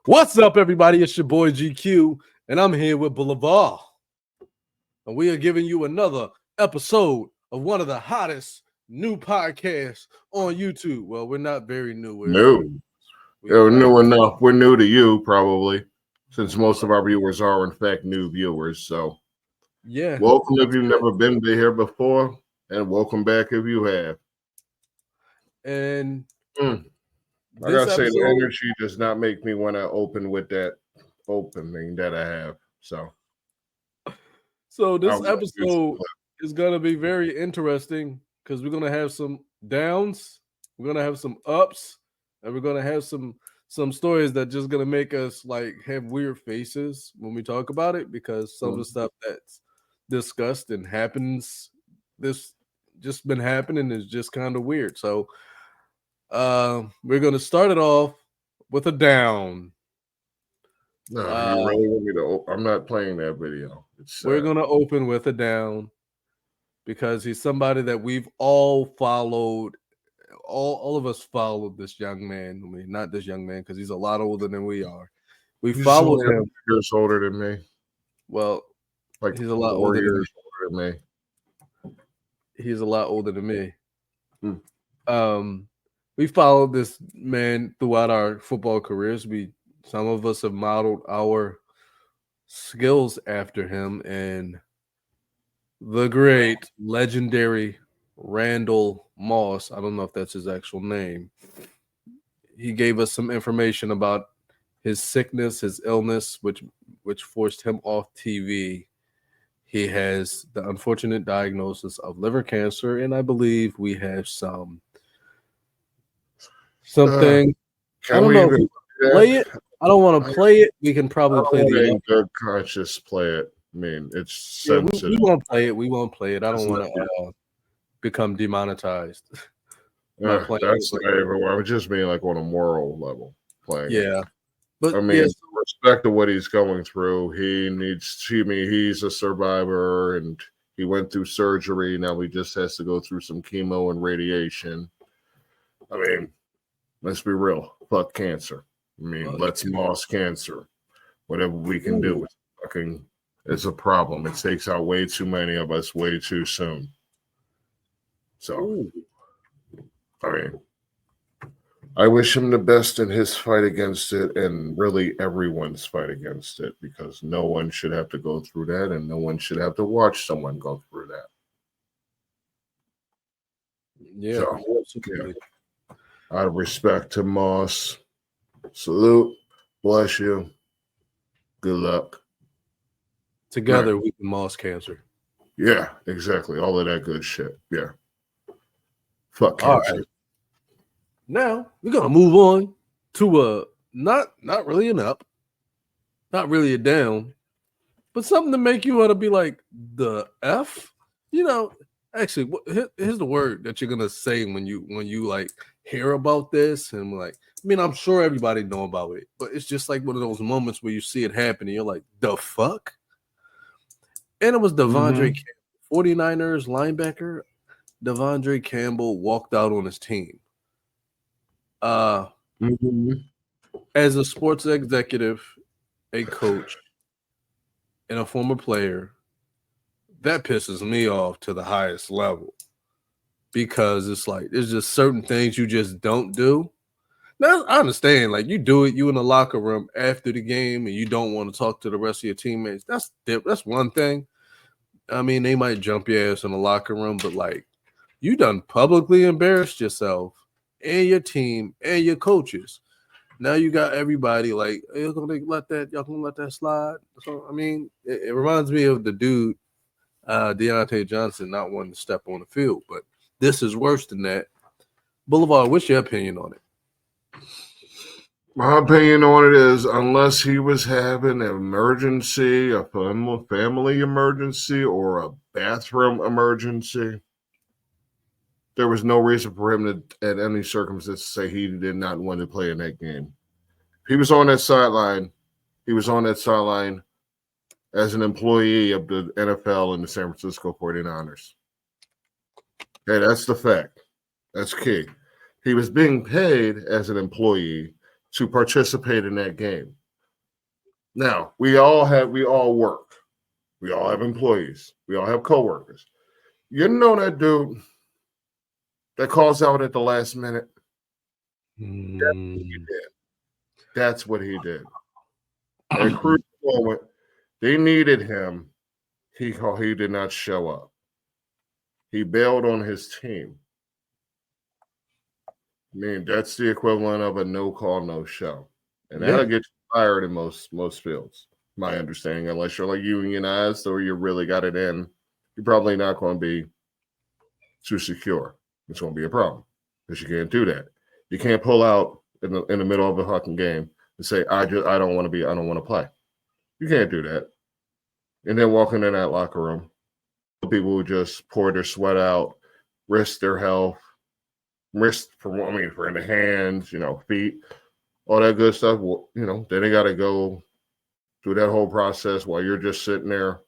What's up, everybody? It's your boy GQ, and I'm here with Boulevard. And we are giving you another episode of one of the hottest new podcasts on YouTube. Well, we're not very new. New. We're New enough. We're new to you, probably, since most of our viewers are, in fact, new viewers. So, yeah. welcome if you've never been here before, and welcome back if you have. And I gotta say, the energy does not make me want to open with that opening that I have. So this episode is gonna be very interesting because we're gonna have some downs, we're gonna have some ups, and we're gonna have some stories that just gonna make us like have weird faces when we talk about it because some of the stuff that's discussed and happens this just been happening is just kind of weird. So we're gonna start it off with a down. No, you really want me to? I'm not playing that video. We're gonna open with a down because he's somebody that we've all followed. All of us followed this young man. I mean, not this young man because he's a lot older than we are. He's followed him. Years older than me. Well, like he's a lot older older than me. He's a lot older than me. We followed this man throughout our football careers. Some of us have modeled our skills after him, and the great, legendary Randall Moss. I don't know if that's his actual name. He gave us some information about his sickness, his illness, which forced him off TV. He has the unfortunate diagnosis of liver cancer, and I believe we have something. I don't know if we play it. I don't want to play it. We can probably play the good conscious play it. I mean, it's sensitive. We won't play it. We won't play it. I don't want to become demonetized. That's not even. I was just being like on a moral level playing. Yeah, but I mean, respect to what he's going through. He's a survivor, and he went through surgery. Now he just has to go through some chemo and radiation. I mean, let's be real. Fuck cancer. I mean, let's Moss cancer. Whatever we can do, it's a problem. It takes out way too many of us way too soon. So, I mean, I wish him the best in his fight against it, and really everyone's fight against it, because no one should have to go through that, and no one should have to watch someone go through that. Yeah. So, out of respect to Moss, salute, bless you, good luck. Together we can Moss cancer. Yeah, exactly. All of that good shit. Yeah. Fuck cancer. All right. Now we're gonna move on to a not really an up, not really a down, but something to make you want to be like the F. Actually, here's the word that you're gonna say when you like hear about this, and like, I mean, I'm sure everybody know about it, but it's just like one of those moments where you see it happen, and you're like, the fuck. And it was Devondre Campbell, 49ers linebacker. Devondre Campbell walked out on his team. As a sports executive, a coach, and a former player, that pisses me off to the highest level, because it's like there's just certain things you just don't do. Now, I understand, like, you do it, you in the locker room after the game, and you don't want to talk to the rest of your teammates. That's one thing. I mean, they might jump your ass in the locker room, but like, you done publicly embarrassed yourself and your team and your coaches. Now you got everybody like, y'all gonna let that slide. So I mean, it reminds me of the dude, Deontay Johnson, not wanting to step on the field, but this is worse than that. Boulevard, what's your opinion on it? My opinion on it is, unless he was having an emergency, a family emergency, or a bathroom emergency, there was no reason for him to, at any circumstance, say he did not want to play in that game. If he was on that sideline, as an employee of the NFL and the San Francisco 49ers. Okay, that's the fact. That's key. He was being paid as an employee to participate in that game. Now, we all work. We all have employees. We all have coworkers. You know that dude that calls out at the last minute? That's what he did. At a crucial moment, they needed him. He did not show up. He bailed on his team. I mean, that's the equivalent of a no call, no show. And that'll get you fired in most fields, my understanding, unless you're like unionized or you really got it in. You're probably not going to be too secure. It's going to be a problem because you can't do that. You can't pull out in the middle of a fucking game and say, I don't want to play. You can't do that. And then walk into that locker room, people who just pour their sweat out, risk their health, risk for the hands, feet, all that good stuff. Well, then they got to go through that whole process while you're just sitting there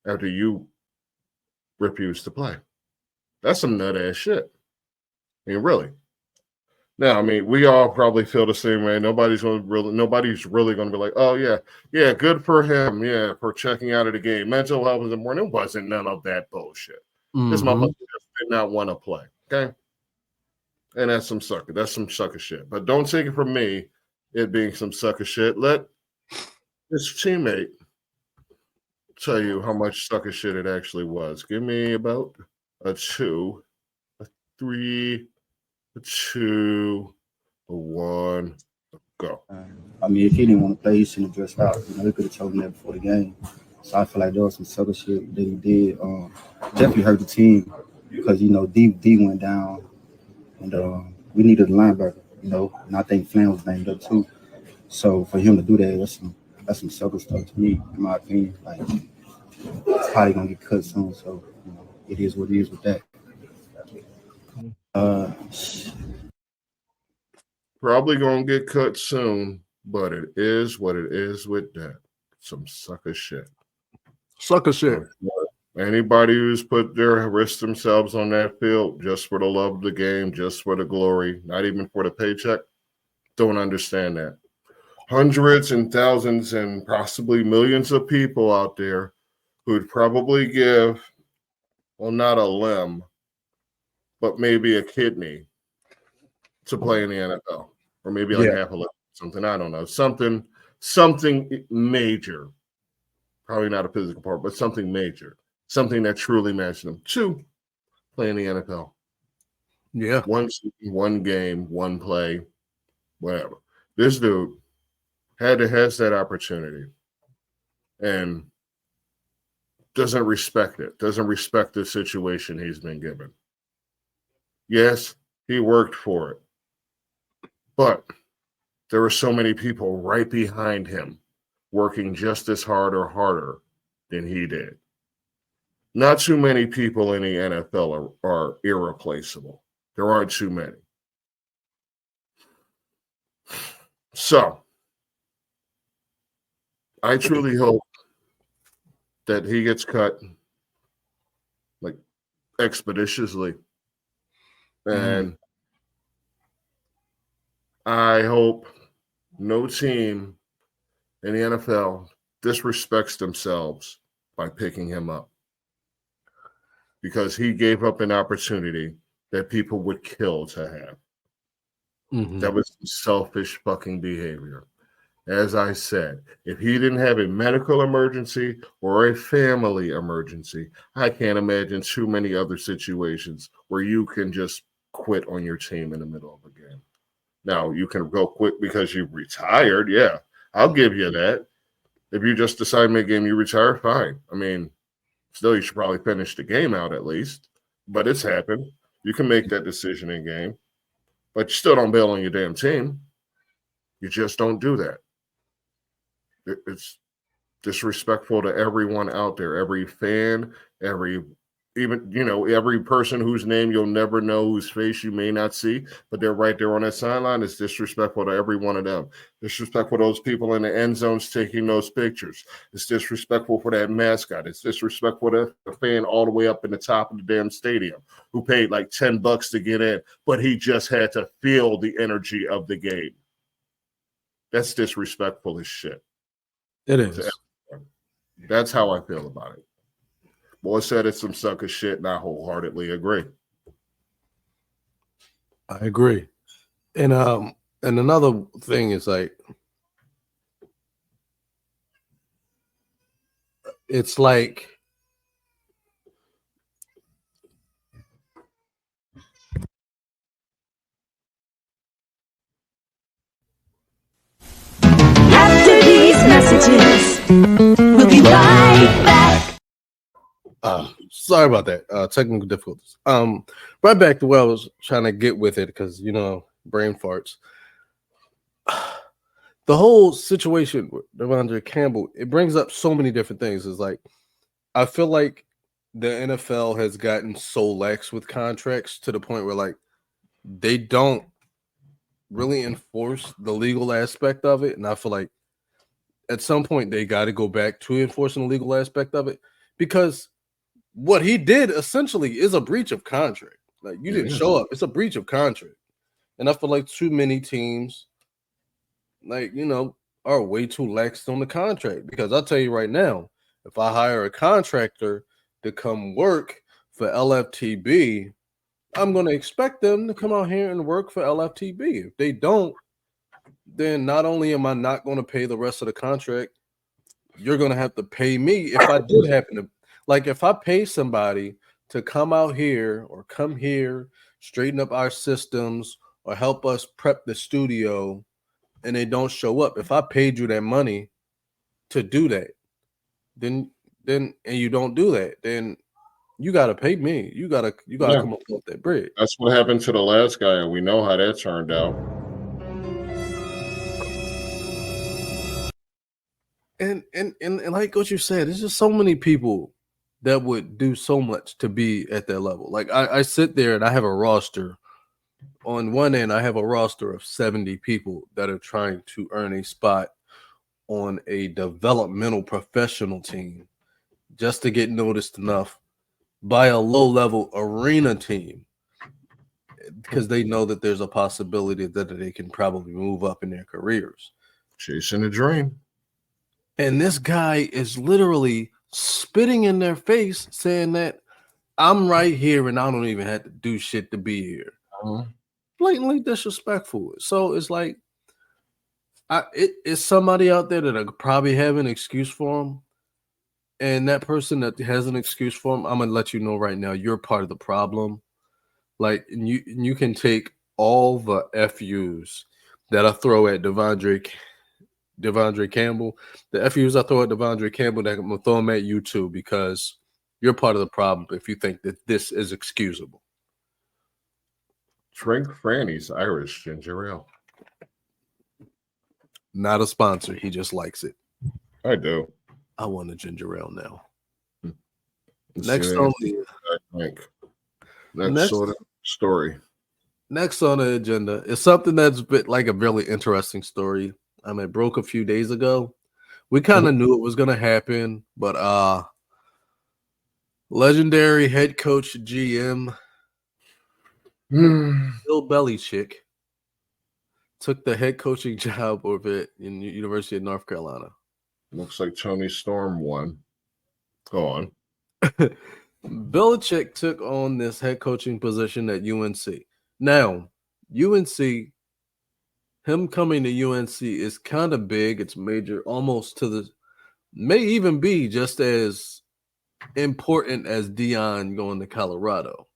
after you refuse to play. That's some nut ass shit. I mean, really. Now, I mean, we all probably feel the same way. Nobody's really going to be like, oh yeah, good for him, for checking out of the game. Mental health is important. It wasn't none of that bullshit. This motherfucker just did not want to play. Okay, and that's some sucker shit. But don't take it from me, it being some sucker shit. Let this teammate tell you how much sucker shit it actually was. Give me about a 2, a 3, a 2, a 1, go. I mean, if he didn't want to play, he shouldn't have dressed out. He could have told him that before the game. So I feel like there was some sucker shit that he did. Definitely hurt the team because, D went down and we needed a linebacker, and I think Flan was banged up too. So for him to do that, that's some sucker stuff to me, in my opinion. Like, it's probably going to get cut soon. So, it is what it is with that. Probably gonna get cut soon, but it is what it is with that. Some sucker shit. Sucker shit. Anybody who's put their risk themselves on that field just for the love of the game, just for the glory, not even for the paycheck, don't understand that. Hundreds and thousands and possibly millions of people out there who'd probably give, well, not a limb, but maybe a kidney to play in the NFL, or maybe like half a limb, something, I don't know, something major, probably not a physical part, but something major, something that truly matched them to play in the NFL. Yeah. One game, one play, whatever. This dude has that opportunity and doesn't respect it, doesn't respect the situation he's been given. Yes, he worked for it, but there were so many people right behind him working just as hard or harder than he did. Not too many people in the NFL are irreplaceable. There aren't too many. So, I truly hope that he gets cut like expeditiously. And I hope no team in the NFL disrespects themselves by picking him up, because he gave up an opportunity that people would kill to have. That was selfish fucking behavior. As I said, if he didn't have a medical emergency or a family emergency, I can't imagine too many other situations where you can just quit on your team in the middle of a game. Now, you can go quit because you retired. Yeah, I'll give you that. If you just decide mid-game you retire, fine. I mean, still, you should probably finish the game out at least. But it's happened. You can make that decision in game. But you still don't bail on your damn team. You just don't do that. It's disrespectful to everyone out there, every fan, every person whose name you'll never know, whose face you may not see, but they're right there on that sideline. It's disrespectful to every one of them. Disrespectful to those people in the end zones taking those pictures. It's disrespectful for that mascot. It's disrespectful to the fan all the way up in the top of the damn stadium who paid like $10 to get in, but he just had to feel the energy of the game. That's disrespectful as shit. It is. That's how I feel about it. Boy said it's some sucker shit, and I wholeheartedly agree. I agree. And another thing is like, it's like After these messages, we'll be right back. Sorry about that. Technical difficulties. Right back to where I was trying to get with it, because brain farts. The whole situation with Devondre Campbell, it brings up so many different things. It's like, I feel like the NFL has gotten so lax with contracts to the point where like they don't really enforce the legal aspect of it. And I feel like at some point they got to go back to enforcing the legal aspect of it, because what he did essentially is a breach of contract. Like, you didn't show up. It's a breach of contract. And I feel like too many teams, are way too lax on the contract, because I'll tell you right now, if I hire a contractor to come work for LFTB, I'm going to expect them to come out here and work for LFTB. If they don't, then not only am I not going to pay the rest of the contract, you're going to have to pay me if I did happen to, like, if I pay somebody to come out here or come here, straighten up our systems or help us prep the studio, and they don't show up. If I paid you that money to do that, then and you don't do that, then you gotta pay me. You gotta come up with that bread. That's what happened to the last guy, and we know how that turned out. And like what you said, there's just so many people that would do so much to be at that level. Like, I sit there and I have a roster. On one end, I have a roster of 70 people that are trying to earn a spot on a developmental professional team just to get noticed enough by a low-level arena team, because they know that there's a possibility that they can probably move up in their careers. Chasing a dream. And this guy is literally spitting in their face saying that I'm right here and I don't even have to do shit to be here. Blatantly disrespectful. So it's like, it's somebody out there that probably have an excuse for him. And that person that has an excuse for him, I'm going to let you know right now, you're part of the problem. Like, you can take all the FUs that I throw at Devondre Campbell, the FUs I throw at Devondre Campbell, that I'm going to throw them at you too, because you're part of the problem if you think that this is excusable. Drink Franny's Irish ginger ale. Not a sponsor. He just likes it. I do. I want a ginger ale now. Next sort of story. Next on the agenda is something that's been like a really interesting story. It broke a few days ago. We kind of knew it was going to happen, but legendary head coach GM Bill Belichick took the head coaching job over at University of North Carolina. Looks like Tony Storm won. Go on. Belichick took on this head coaching position at UNC. Now, UNC, him coming to UNC is kind of big. It's major, almost may even be just as important as Deion going to Colorado,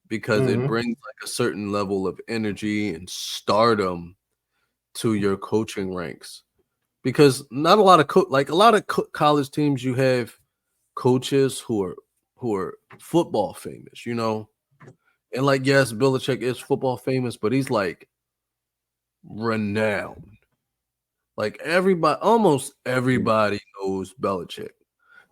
because it brings like a certain level of energy and stardom to your coaching ranks. Because not a lot of college teams, you have coaches who are football famous, and like, yes, Belichick is football famous, but he's like renowned. Like, almost everybody knows Belichick.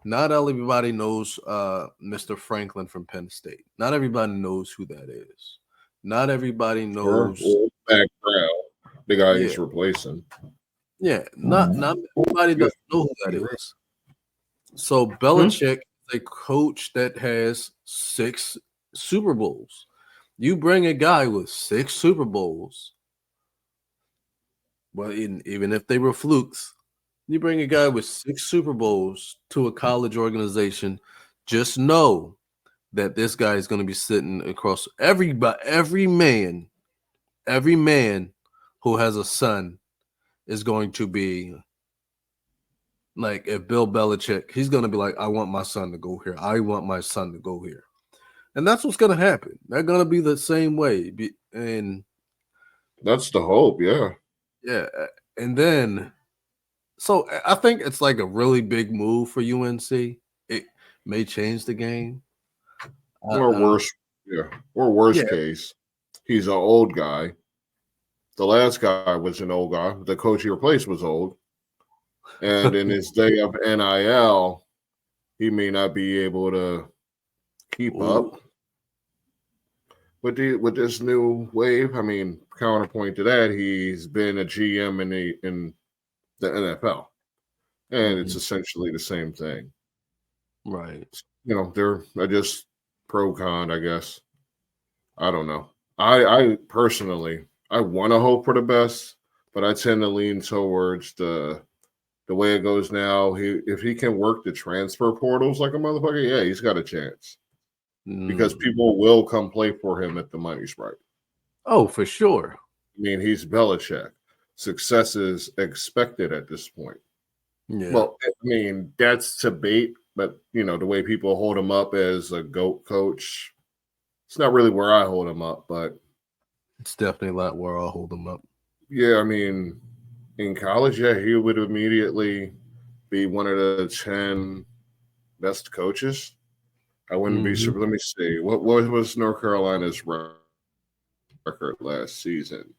Not everybody knows Mr. Franklin from Penn State. Not everybody knows who that is. Not everybody knows background. The guy he's replacing. Yeah, not everybody doesn't know who that is. So Belichick is a coach that has 6 Super Bowls. You bring a guy with 6 Super Bowls Well, even if they were flukes, you bring a guy with 6 Super Bowls to a college organization, just know that this guy is going to be sitting across every man who has a son is going to be like, if Bill Belichick, he's going to be like, I want my son to go here. I want my son to go here. And that's what's going to happen. They're going to be the same way. And That's the hope, yeah. yeah, and then so I think it's like a really big move for UNC. It may change the game. Or worse, Or worst Yeah. case, he's an old guy. The last guy was an old guy. The coach he replaced was old. And in his day of NIL, he may not be able to keep up with this new wave. I mean, counterpoint to that, he's been a GM in the NFL, and it's essentially the same thing. Right. They're just pro con, I guess. I don't know. I personally, I want to hope for the best, but I tend to lean towards the way it goes now. If he can work the transfer portals like a motherfucker, yeah, he's got a chance. Because people will come play for him if the money's right. Oh, for sure. I mean, he's Belichick. Success is expected at this point. Yeah. Well, I mean, that's debate, but the way people hold him up as a GOAT coach, it's not really where I hold him up, but it's definitely not where I'll hold him up. Yeah, I mean, in college, yeah, he would immediately be one of the 10 best coaches. I wouldn't be sure. Let me see. What was North Carolina's record last season?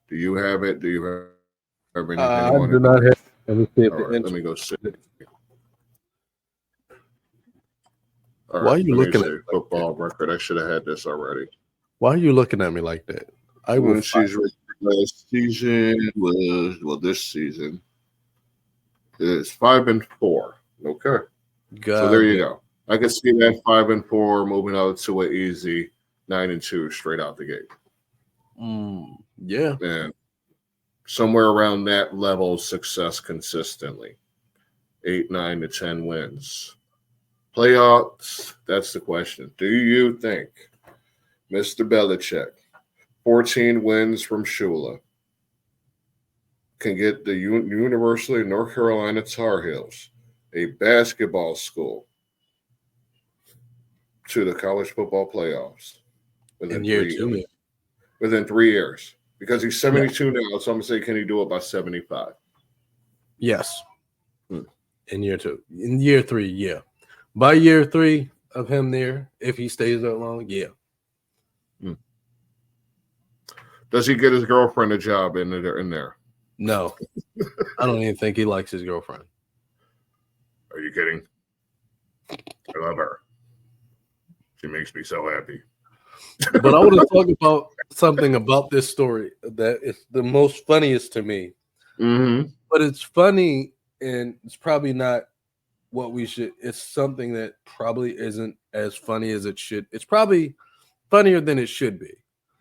Do you have it? Do you have anything on it? I do not have. Let me see if Let me go see. All Why are you looking at football record? I should have had this already. Why are you looking at me like that? Last season was this season is 5-4. Okay, so there you go. I can see that 5-4 moving out to an easy 9-2 straight out the gate. Yeah, and somewhere around that level of success consistently, 8, 9 to 10 wins. Playoffs, that's the question. Do you think Mr. Belichick, 14 wins from Shula, can get the University of North Carolina Tar Heels, a basketball school, to the college football playoffs within 3 years? Within 3 years. Because he's 72 now, so I'm going to say, can he do it by 75? Yes. In year 2. In year 3, yeah. By year 3 of him there, if he stays that long, yeah. Does he get his girlfriend a job in there? No. I don't even think he likes his girlfriend. Are you kidding? I love her. She makes me so happy. But I want to talk about something about this story that is the most funniest to me. But it's funny, and it's probably not what we should. It's something that probably isn't as funny as it should. It's probably funnier than it should be.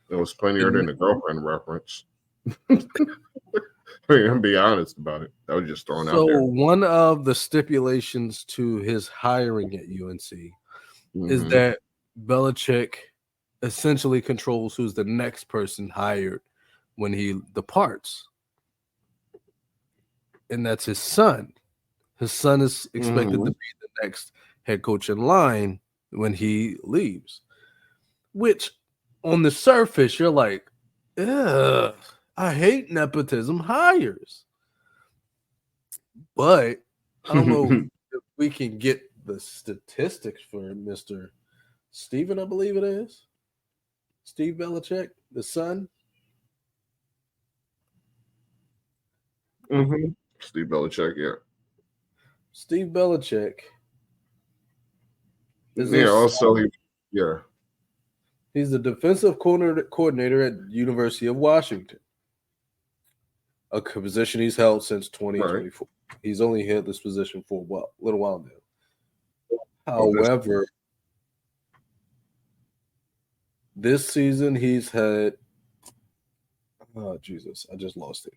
It was funnier than the girlfriend reference. I'm be honest about it. I was just throwing out there. So one of the stipulations to his hiring at UNC is that Belichick essentially controls who's the next person hired when he departs. And that's his son. His son is expected to be the next head coach in line when he leaves. Which, on the surface, you're like, ugh, I hate nepotism hires. But I don't know if we can get the statistics for Mr. Steven, I believe it is. Steve Belichick, the son. Steve Belichick, yeah. Steve Belichick. He's the defensive coordinator at University of Washington, a position he's held since 2024. Right. He's only held this position for a little while now. However, this season he's had – oh, Jesus, I just lost it.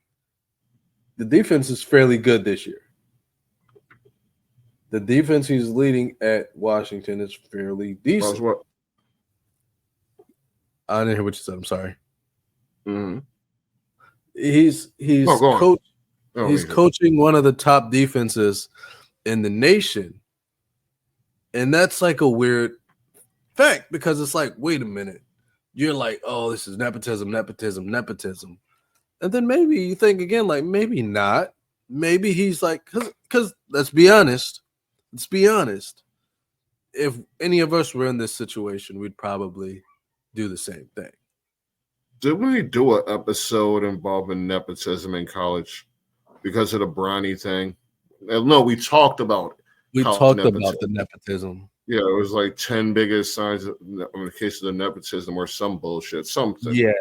the defense is fairly good this year. The defense he's leading at Washington is fairly decent. What? I didn't hear what you said. I'm sorry. Mm-hmm. He's Oh, go on. he's coaching one of the top defenses in the nation. And that's like a weird fact because it's like, wait a minute. You're like, oh, this is nepotism. And then maybe you think again, like, maybe not. Maybe he's like, because let's be honest. If any of us were in this situation, we'd probably do the same thing. Did we do an episode involving nepotism in college because of the Bronny thing? No, we talked about it. We college talked nepotism. about the nepotism. Yeah, it was like 10 biggest signs in the case of the nepotism or some bullshit, something. Yeah.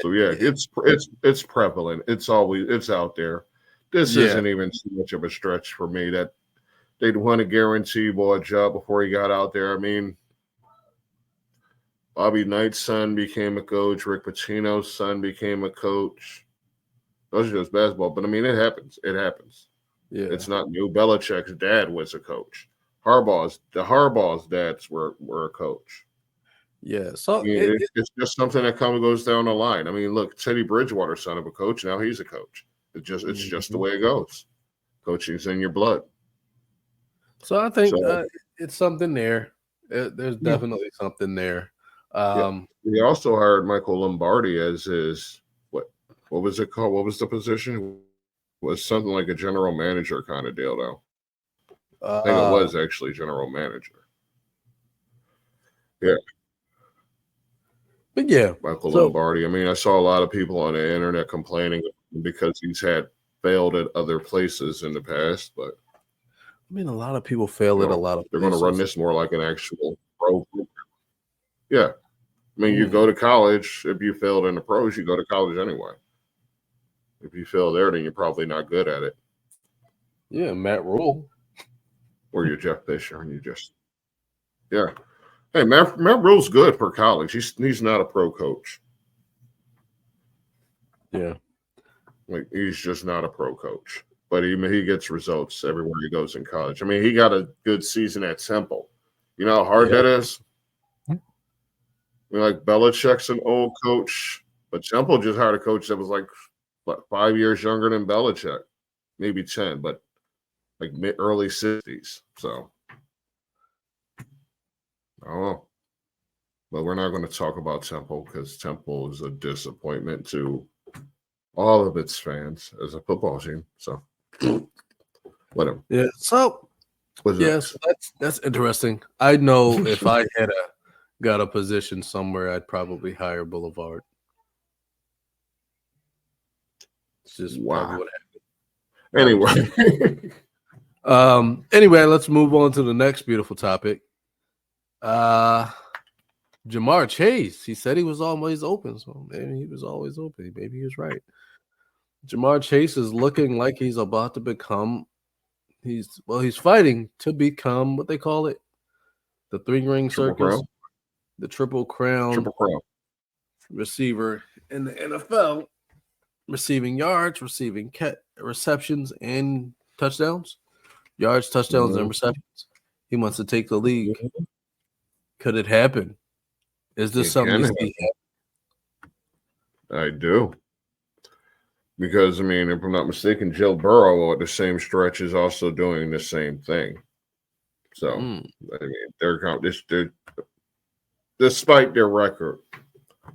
So yeah, it's prevalent. It's out there. This isn't even too much of a stretch for me that they'd want to guarantee boy a job before he got out there. I mean, Bobby Knight's son became a coach. Rick Pitino's son became a coach. Those are just basketball, but I mean, it happens. Yeah, it's not new. Belichick's dad was a coach. Harbaugh's dads were a coach. Yeah, so I mean, it's just something that goes down the line. I mean, look, Teddy Bridgewater's son of a coach. Now he's a coach. It's just the way it goes. Coaching's in your blood. So I think it's something there. There's definitely something there. He also hired Michael Lombardi as his what was it called? What was the position? It was something like a general manager kind of deal, though. I think it was actually general manager. Yeah. But yeah, Michael Lombardi. I mean, I saw a lot of people on the internet complaining because he's had failed at other places in the past, but I mean, a lot of people fail at a lot of places. They're going to run this more like an actual pro program. Yeah. I mean, you go to college. If you failed in the pros, you go to college anyway. If you fail there, then you're probably not good at it. Yeah, Matt Rule. Or you're Jeff Fisher, and you just Hey, Matt Rule's good for college. He's not a pro coach. Yeah, like he's just not a pro coach. But he gets results everywhere he goes in college. I mean, he got a good season at Temple. You know how hard that is. I mean, like Belichick's an old coach, but Temple just hired a coach that was like 5 years younger than Belichick, maybe 10, but like early 60s. So I don't know. But we're not going to talk about Temple because Temple is a disappointment to all of its fans as a football team. So whatever. Yeah. So yes, that's interesting. I know if I had got a position somewhere, I'd probably hire Boulevard. It's just probably what happened. Anyway. Anyway, let's move on to the next beautiful topic. Jamar Chase. He said he was always open, so maybe he was always open. Maybe he was right. Jamar Chase is looking like he's about to become. He's fighting to become what they call it, the three-ring circus, the triple crown receiver in the NFL, receiving yards, receiving receptions, and touchdowns. Yards, touchdowns, and receptions. He wants to take the league. Could it happen? Is this something you see happen? I do. Because, I mean, if I'm not mistaken, Joe Burrow at the same stretch is also doing the same thing. So, I mean, they're despite their record,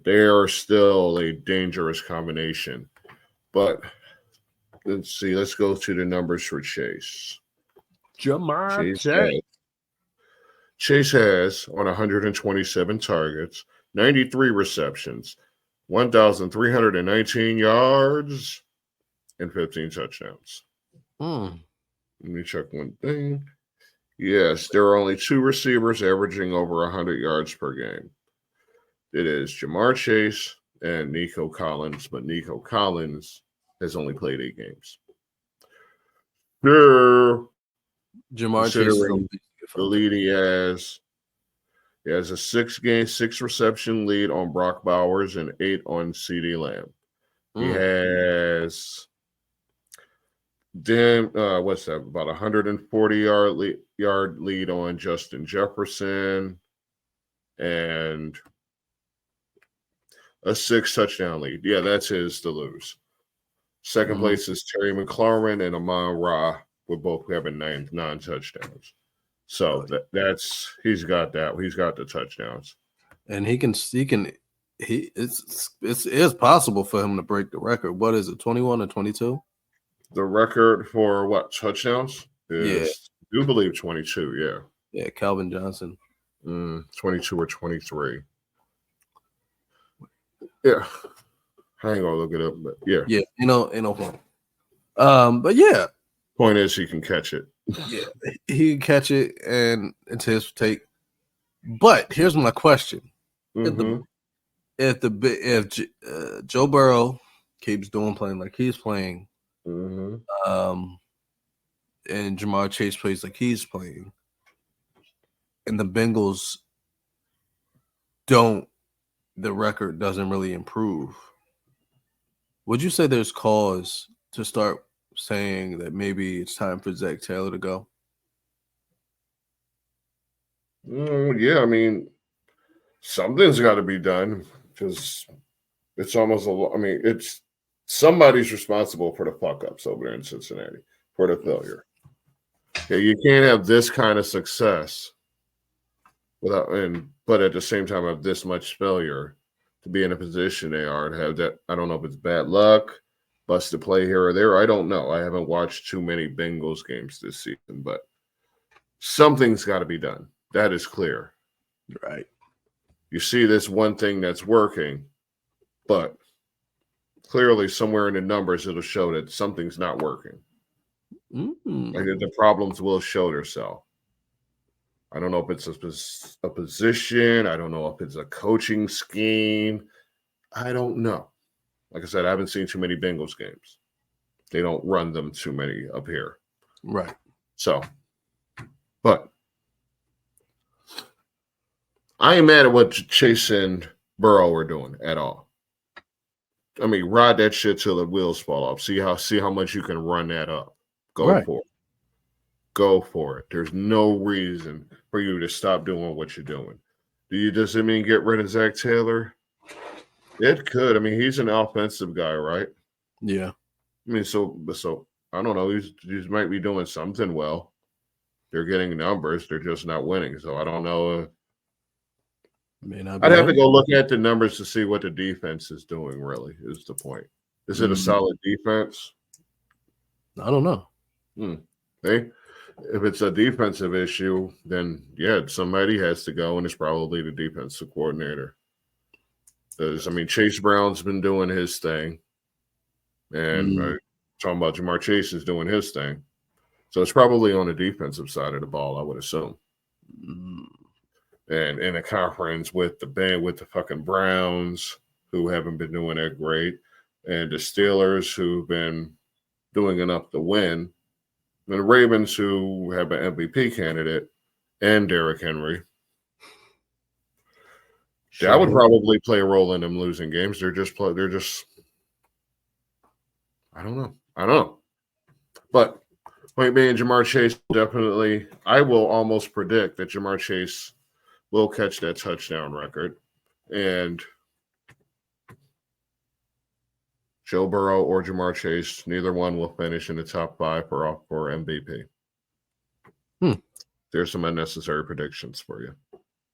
they are still a dangerous combination. But let's see. Let's go to the numbers for Chase. Jamar Chase. Chase has on 127 targets, 93 receptions, 1,319 yards, and 15 touchdowns. Let me check one thing. Yes, there are only two receivers averaging over 100 yards per game. It is Jamar Chase and Nico Collins, but Nico Collins has only played 8 games. Jamar Chase, the lead he has a 6 reception lead on Brock Bowers and 8 on CeeDee Lamb. He has what's that? About 140 yard lead on Justin Jefferson, and a 6 touchdown lead. Yeah, that's his to lose. Second place is Terry McLaurin and Amon-Ra, with both having 9 touchdowns. So that's he's got that. He's got the touchdowns, and it's possible for him to break the record. What is it? 21 or 22? The record for what touchdowns is, I do believe 22. Yeah. Yeah, Calvin Johnson. 22 or 23. Yeah. I ain't gonna look it up, but yeah. Yeah, ain't no point. But yeah. Point is he can catch it. Yeah, he can catch it, and it's his take. But here's my question: if Joe Burrow keeps playing like he's playing, and Jamar Chase plays like he's playing, and the Bengals the record doesn't really improve, would you say there's cause to start saying that maybe it's time for Zach Taylor to go? Yeah, I mean, something's got to be done because it's almost it's somebody's responsible for the fuck ups over there in Cincinnati, for the failure. Yeah, you can't have this kind of success but at the same time have this much failure to be in a position they are, to have that. I don't know if it's bad luck, busted play here or there. I don't know. I haven't watched too many Bengals games this season, but something's got to be done. That is clear. Right. You see this one thing that's working, but clearly somewhere in the numbers it'll show that something's not working. Like the problems will show themselves. I don't know if it's a position. I don't know if it's a coaching scheme. I don't know. Like I said, I haven't seen too many Bengals games. They don't run them too many up here. Right. So, but I ain't mad at what Chase and Burrow are doing at all. I mean, ride that shit till the wheels fall off. See how much you can run that up. Go for it. Go for it. There's no reason for you to stop doing what you're doing. Does it mean get rid of Zach Taylor? It could. I mean, he's an offensive guy, right? Yeah. I mean, so I don't know. He's might be doing something well. They're getting numbers. They're just not winning. So I don't know. I'd have to go look at the numbers to see what the defense is doing, really, is the point. Is it a solid defense? I don't know. If it's a defensive issue, then, yeah, somebody has to go, and it's probably the defensive coordinator. Because, I mean, Chase Brown's been doing his thing, and talking about Jamar Chase is doing his thing. So it's probably on the defensive side of the ball, I would assume. And in a conference with the fucking Browns, who haven't been doing that great, and the Steelers, who've been doing enough to win, and the Ravens, who have an MVP candidate, and Derrick Henry. Sure. That would probably play a role in them losing games. They're just I don't know. But point being, Jamar Chase definitely, I will almost predict that Jamar Chase will catch that touchdown record. And Joe Burrow or Jamar Chase, neither one will finish in the top 5 for MVP. There's some unnecessary predictions for you.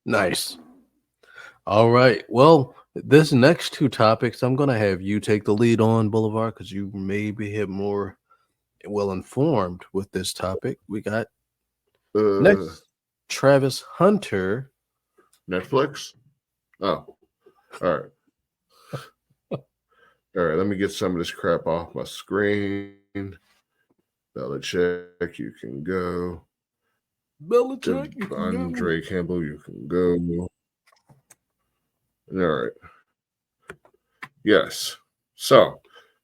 Nice. All right. Well, this next 2 topics, I'm going to have you take the lead on, Boulevard, because you may be more well-informed with this topic. We got next, Travis Hunter. Netflix? Oh, all right. All right, let me get some of this crap off my screen. Belichick, you can go. Belichick, you can Andre Campbell, you can go. All right. Yes. So,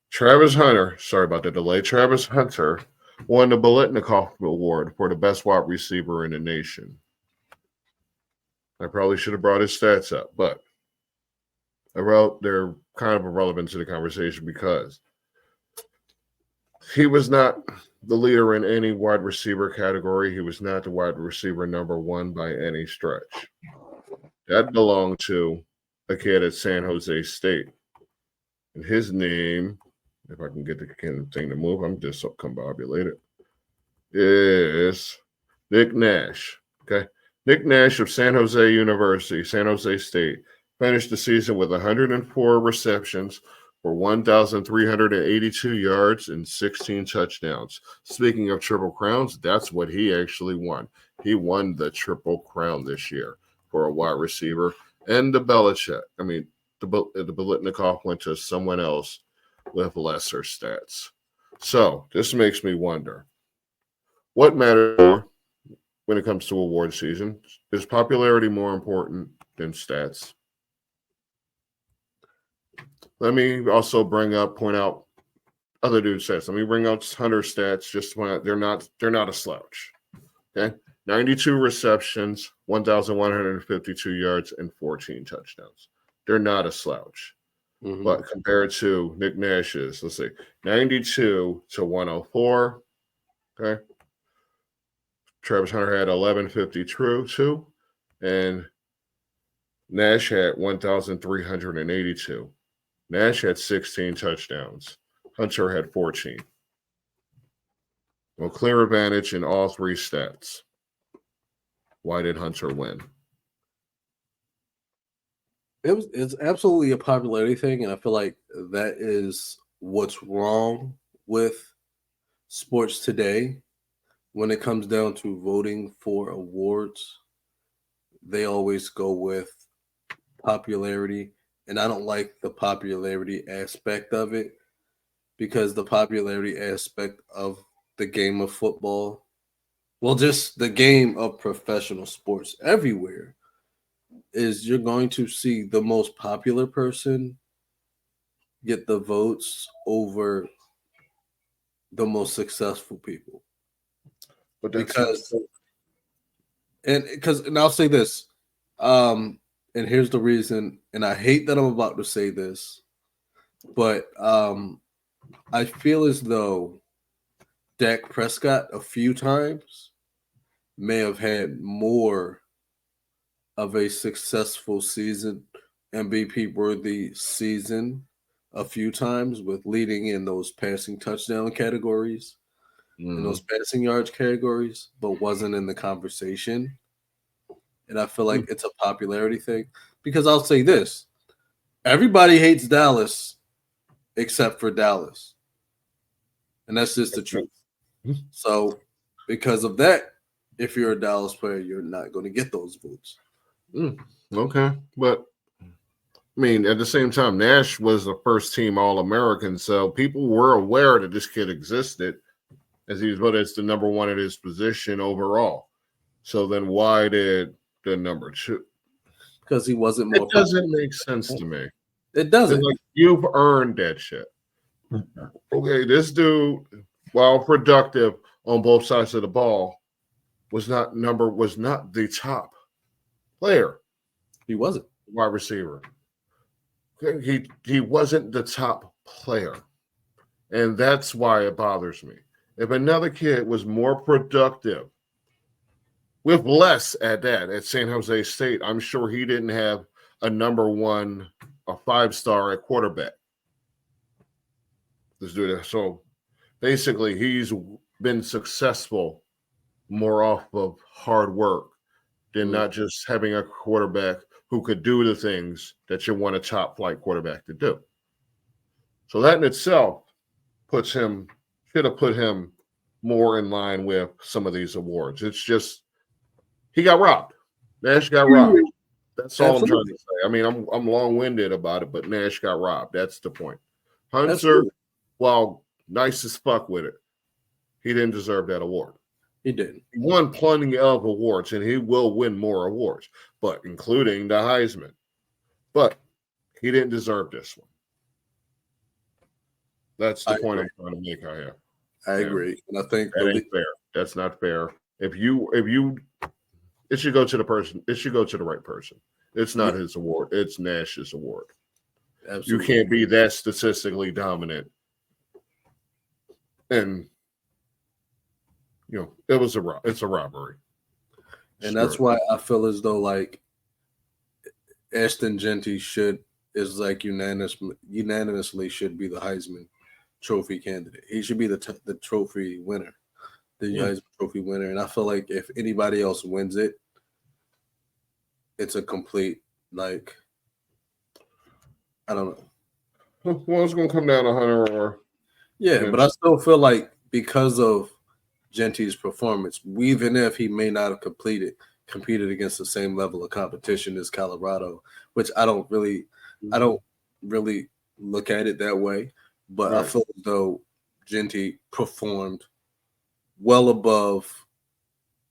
Travis Hunter, sorry about the delay. Travis Hunter won the Biletnikoff Award for the best wide receiver in the nation. I probably should have brought his stats up, but they're kind of irrelevant to the conversation because he was not the leader in any wide receiver category. He was not the wide receiver number one by any stretch. That belonged to a kid at San Jose State. And his name, if I can get the thing to move, I'm just so combobulated, is Nick Nash. Okay. Nick Nash of San Jose University, San Jose State, finished the season with 104 receptions for 1,382 yards and 16 touchdowns. Speaking of Triple Crowns, that's what he actually won. He won the Triple Crown this year for a wide receiver. And the Belichick, the Biletnikoff went to someone else with lesser stats. So this makes me wonder, what matters more when it comes to award season? Is popularity more important than stats? Let me also point out other dudes' stats. Let me bring out Hunter's stats just to point out they're not a slouch. Okay. 92 receptions, 1,152 yards, and 14 touchdowns. They're not a slouch. Mhm. But compared to Nick Nash's, let's see, 92 to 104. Okay. Travis Hunter had 1,152, and Nash had 1,382. Nash had 16 touchdowns. Hunter had 14. Well, clear advantage in all three stats. Why did Hunter win? It's absolutely a popularity thing, and I feel like that is what's wrong with sports today. When it comes down to voting for awards, they always go with popularity, and I don't like the popularity aspect of it because the popularity aspect of the game of football, well, just the game of professional sports everywhere, is you're going to see the most popular person get the votes over the most successful people. But that's And I'll say this, and here's the reason, and I hate that I'm about to say this, but I feel as though Dak Prescott a few times may have had more of a successful season, MVP worthy season a few times with leading in those passing touchdown categories and those passing yards categories, but wasn't in the conversation. And I feel like it's a popularity thing because I'll say this: everybody hates Dallas except for Dallas, and that's just the truth. So, because of that, if you're a Dallas player, you're not going to get those votes. Okay, but at the same time, Nash was a first-team All-American, so people were aware that this kid existed, as he was voted as the number one at his position overall. So then, why did the number two? Because he wasn't more. It doesn't make sense to me. It doesn't. Like, you've earned that shit. Okay, this dude, while productive on both sides of the ball, was not the top player. He wasn't wide receiver. He wasn't the top player, and that's why it bothers me. If another kid was more productive, with less at that at San Jose State, I'm sure he didn't have a number one, a 5-star at quarterback. Let's do that. So basically, he's been successful more off of hard work than not just having a quarterback who could do the things that you want a top flight quarterback to do. So that in itself should have put him more in line with some of these awards. It's just he got robbed. Nash got robbed. That's all I'm trying to say. I'm long-winded about it, but Nash got robbed. That's the point. Hunter, while nice as fuck with it, he didn't deserve that award. He didn't. He won plenty of awards, and he will win more awards, but including the Heisman. But he didn't deserve this one. That's the point I'm trying to make. I agree, and I think that ain't fair. That's not fair. If you, it should go to the person. It should go to the right person. It's not his award. It's Nash's award. You can't be that statistically dominant. And it's a robbery. And that's why I feel as though like Ashton Genty is like unanimously should be the Heisman Trophy candidate. He should be the trophy winner, the Heisman Trophy winner. And I feel like if anybody else wins it, it's a complete like I don't know. Well, it's gonna come down to Hunter or but I still feel like because of Genty's performance, even if he may not have competed against the same level of competition as Colorado, which I don't really look at it that way. But I feel as though Genty performed well above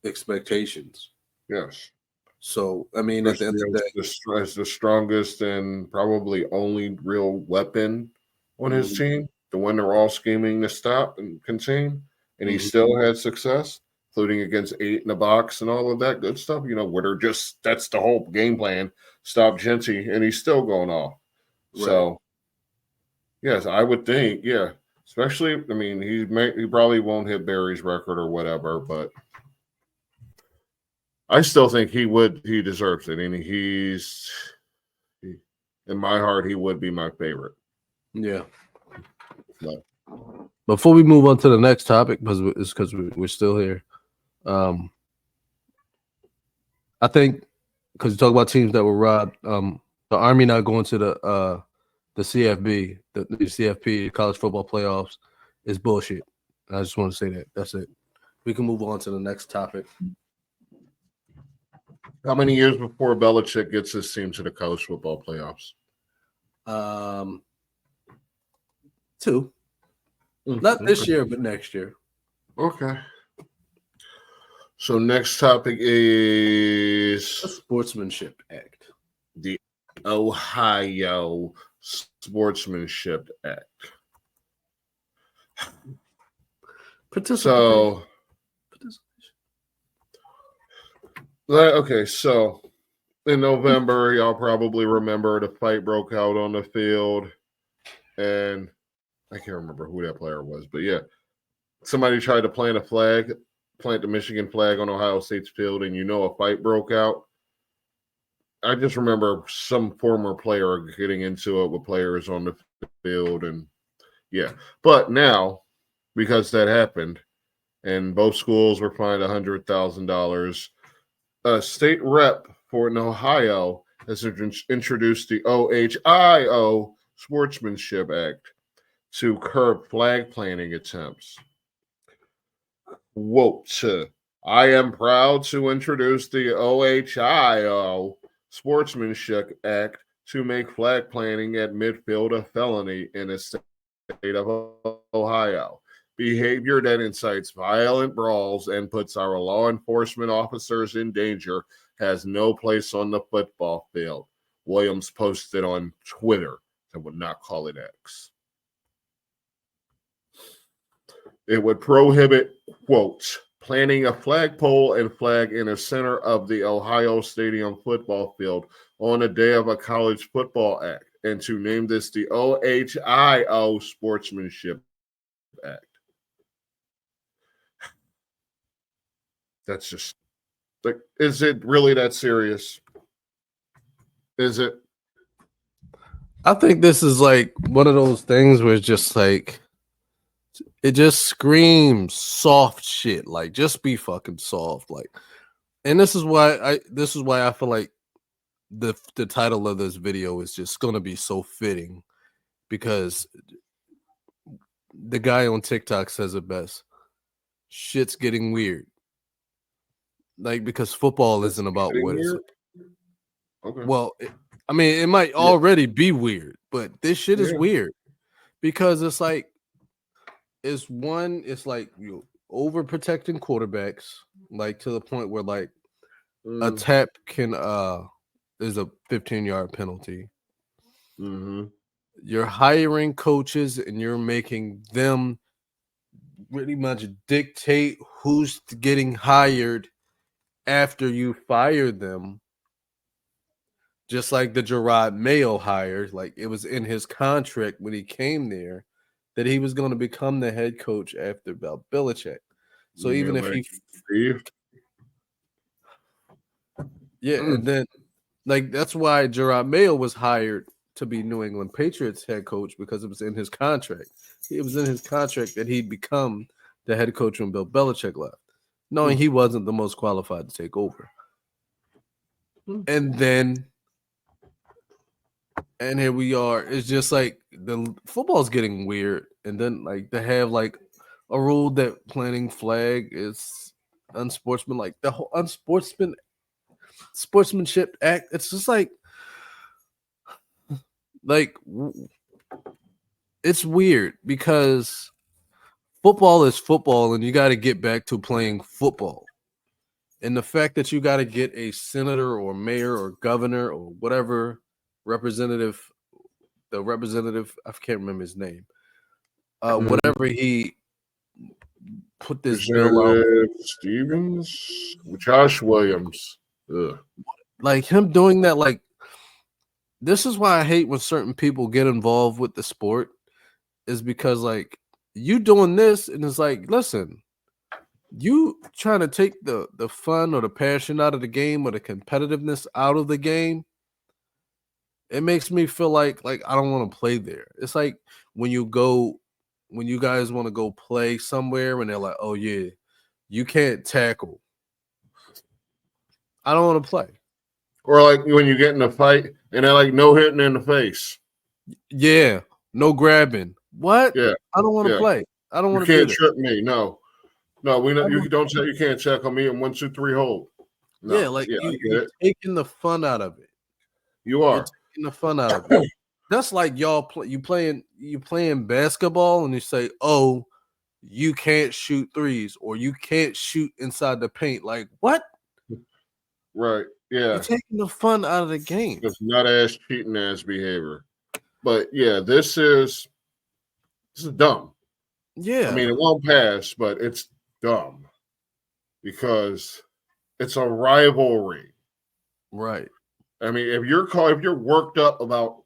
expectations. Yes. So I mean, at the end of the day, the strongest and probably only real weapon on his team, the one they're all scheming to stop and contain, and he still had success, including against 8 in the box and all of that good stuff. Where that's the whole game plan: stop Genty, and he's still going off. Right. So, yes, I would think, especially. I mean, he probably won't hit Barry's record or whatever, but I still think he deserves it, and in my heart, he would be my favorite. Yeah. But before we move on to the next topic, because we're still here, I think because you talk about teams that were robbed, the Army not going to the CFB, the CFP, college football playoffs, is bullshit. I just want to say that. That's it. We can move on to the next topic. How many years before Belichick gets his team to the college football playoffs? 2. Not this year, but next year. Okay. So next topic is the Sportsmanship Act. The Ohio Sportsmanship Act. So, okay, so in November, y'all probably remember the fight broke out on the field, and I can't remember who that player was, but somebody tried to plant the Michigan flag on Ohio State's field, and a fight broke out. I just remember some former player getting into it with players on the field, and but now, because that happened, and both schools were fined $100,000, a state rep for Ohio has introduced the OHIO Sportsmanship Act to curb flag planting attempts. I am proud to introduce the OHIO Sportsmanship Act to make flag planting at midfield a felony in the state of Ohio. Behavior that incites violent brawls and puts our law enforcement officers in danger has no place on the football field. Williams posted on Twitter. I would not call it X. It would prohibit, quote, planting a flagpole and flag in the center of the Ohio Stadium football field on the day of a college football act, and to name this the OHIO Sportsmanship Act. That's just like, is it really that serious? Is it? I think this is like one of those things where it's just like, it just screams soft shit. Like, just be fucking soft. Like, and this is why I feel like the title of this video is just gonna be so fitting, because the guy on TikTok says it best. Shit's getting weird. Like, because football isn't about what it's. Okay. Well, it might already be weird, but this shit is weird because it's like, it's like you overprotecting quarterbacks, like to the point where like a tap can is a 15-yard penalty. Mm-hmm. You're hiring coaches and you're making them pretty much dictate who's getting hired after you fire them, just like the Gerard Mayo hire, like it was in his contract when he came there that he was going to become the head coach after Bill Belichick. So even if he, and then like that's why Gerard Mayo was hired to be New England Patriots head coach, because it was in his contract. It was in his contract that he'd become the head coach when Bill Belichick left, knowing he wasn't the most qualified to take over. And here we are. It's just like the football's getting weird. And then like they have like a rule that planting flag is unsportsmanlike. The whole sportsmanship act. It's just like it's weird because football is football and you got to get back to playing football. And the fact that you got to get a senator or mayor or governor or whatever representative, I can't remember his name, whatever he put this bill out. Stevens, Josh Williams. Ugh. Like him doing that, like this is why I hate when certain people get involved with the sport, is because like you doing this and it's like, listen, you trying to take the fun or the passion out of the game or the competitiveness out of the game. It makes me feel like I don't want to play there. It's like when you guys want to go play somewhere and they're like, oh yeah, you can't tackle. I don't want to play. Or like when you get in a fight and they're like, no hitting in the face. Yeah, no grabbing. What? Yeah, I don't want to play. I don't want to. You can't trip me. No, we know you don't say you can't check on me in 1, 2, 3 hold. No. You're taking the fun out of it. You are taking the fun out of it. That's like y'all playing basketball and you say, oh, you can't shoot threes or you can't shoot inside the paint. Like what? Right. Yeah. You're taking the fun out of the game. It's not ass cheating ass behavior. But yeah, this is dumb. Yeah. I mean, it won't pass, but it's dumb because it's a rivalry. Right. I mean, if you're worked up about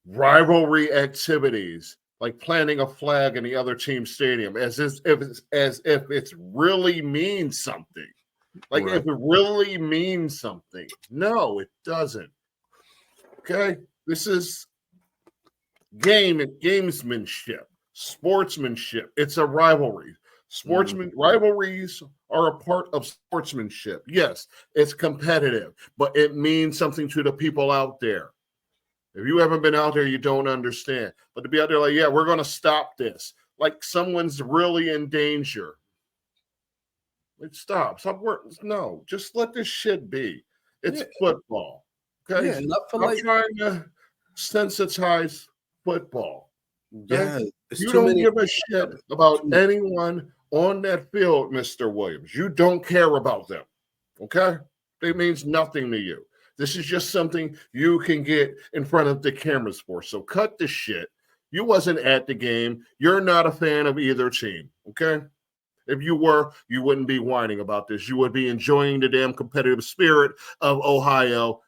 rivalry activities, like planting a flag in the other team's stadium, as if it really means something. Like if it really means something. No, it doesn't. Okay? This is gamesmanship, sportsmanship. It's a rivalry. Rivalries are a part of sportsmanship. Yes, it's competitive, but it means something to the people out there. If you haven't been out there, you don't understand. But to be out there like, yeah, we're going to stop this. Like someone's really in danger. Like, stop working. No, just let this shit be. It's football. Okay? Yeah, I'm trying to sensitize football. Okay? Yeah, you don't give a shit about anyone on that field, Mr. Williams. You don't care about them. Okay? It means nothing to you. This is just something you can get in front of the cameras for. So cut the shit. You wasn't at the game. You're not a fan of either team. Okay? If you were, you wouldn't be whining about this. You would be enjoying the damn competitive spirit of Ohio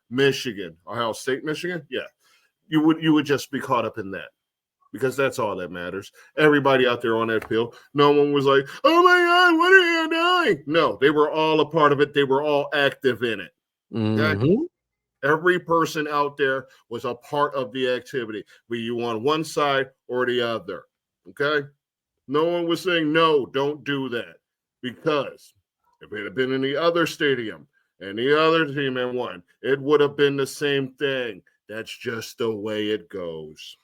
State, Michigan. Yeah. You would just be caught up in that. Because that's all that matters. Everybody out there on that field, no one was like, oh my God, what are you doing? No, they were all a part of it. They were all active in it. Okay? Every person out there was a part of the activity, be you on one side or the other. Okay? No one was saying, no, don't do that. Because if it had been in the other stadium and the other team had won, it would have been the same thing. That's just the way it goes.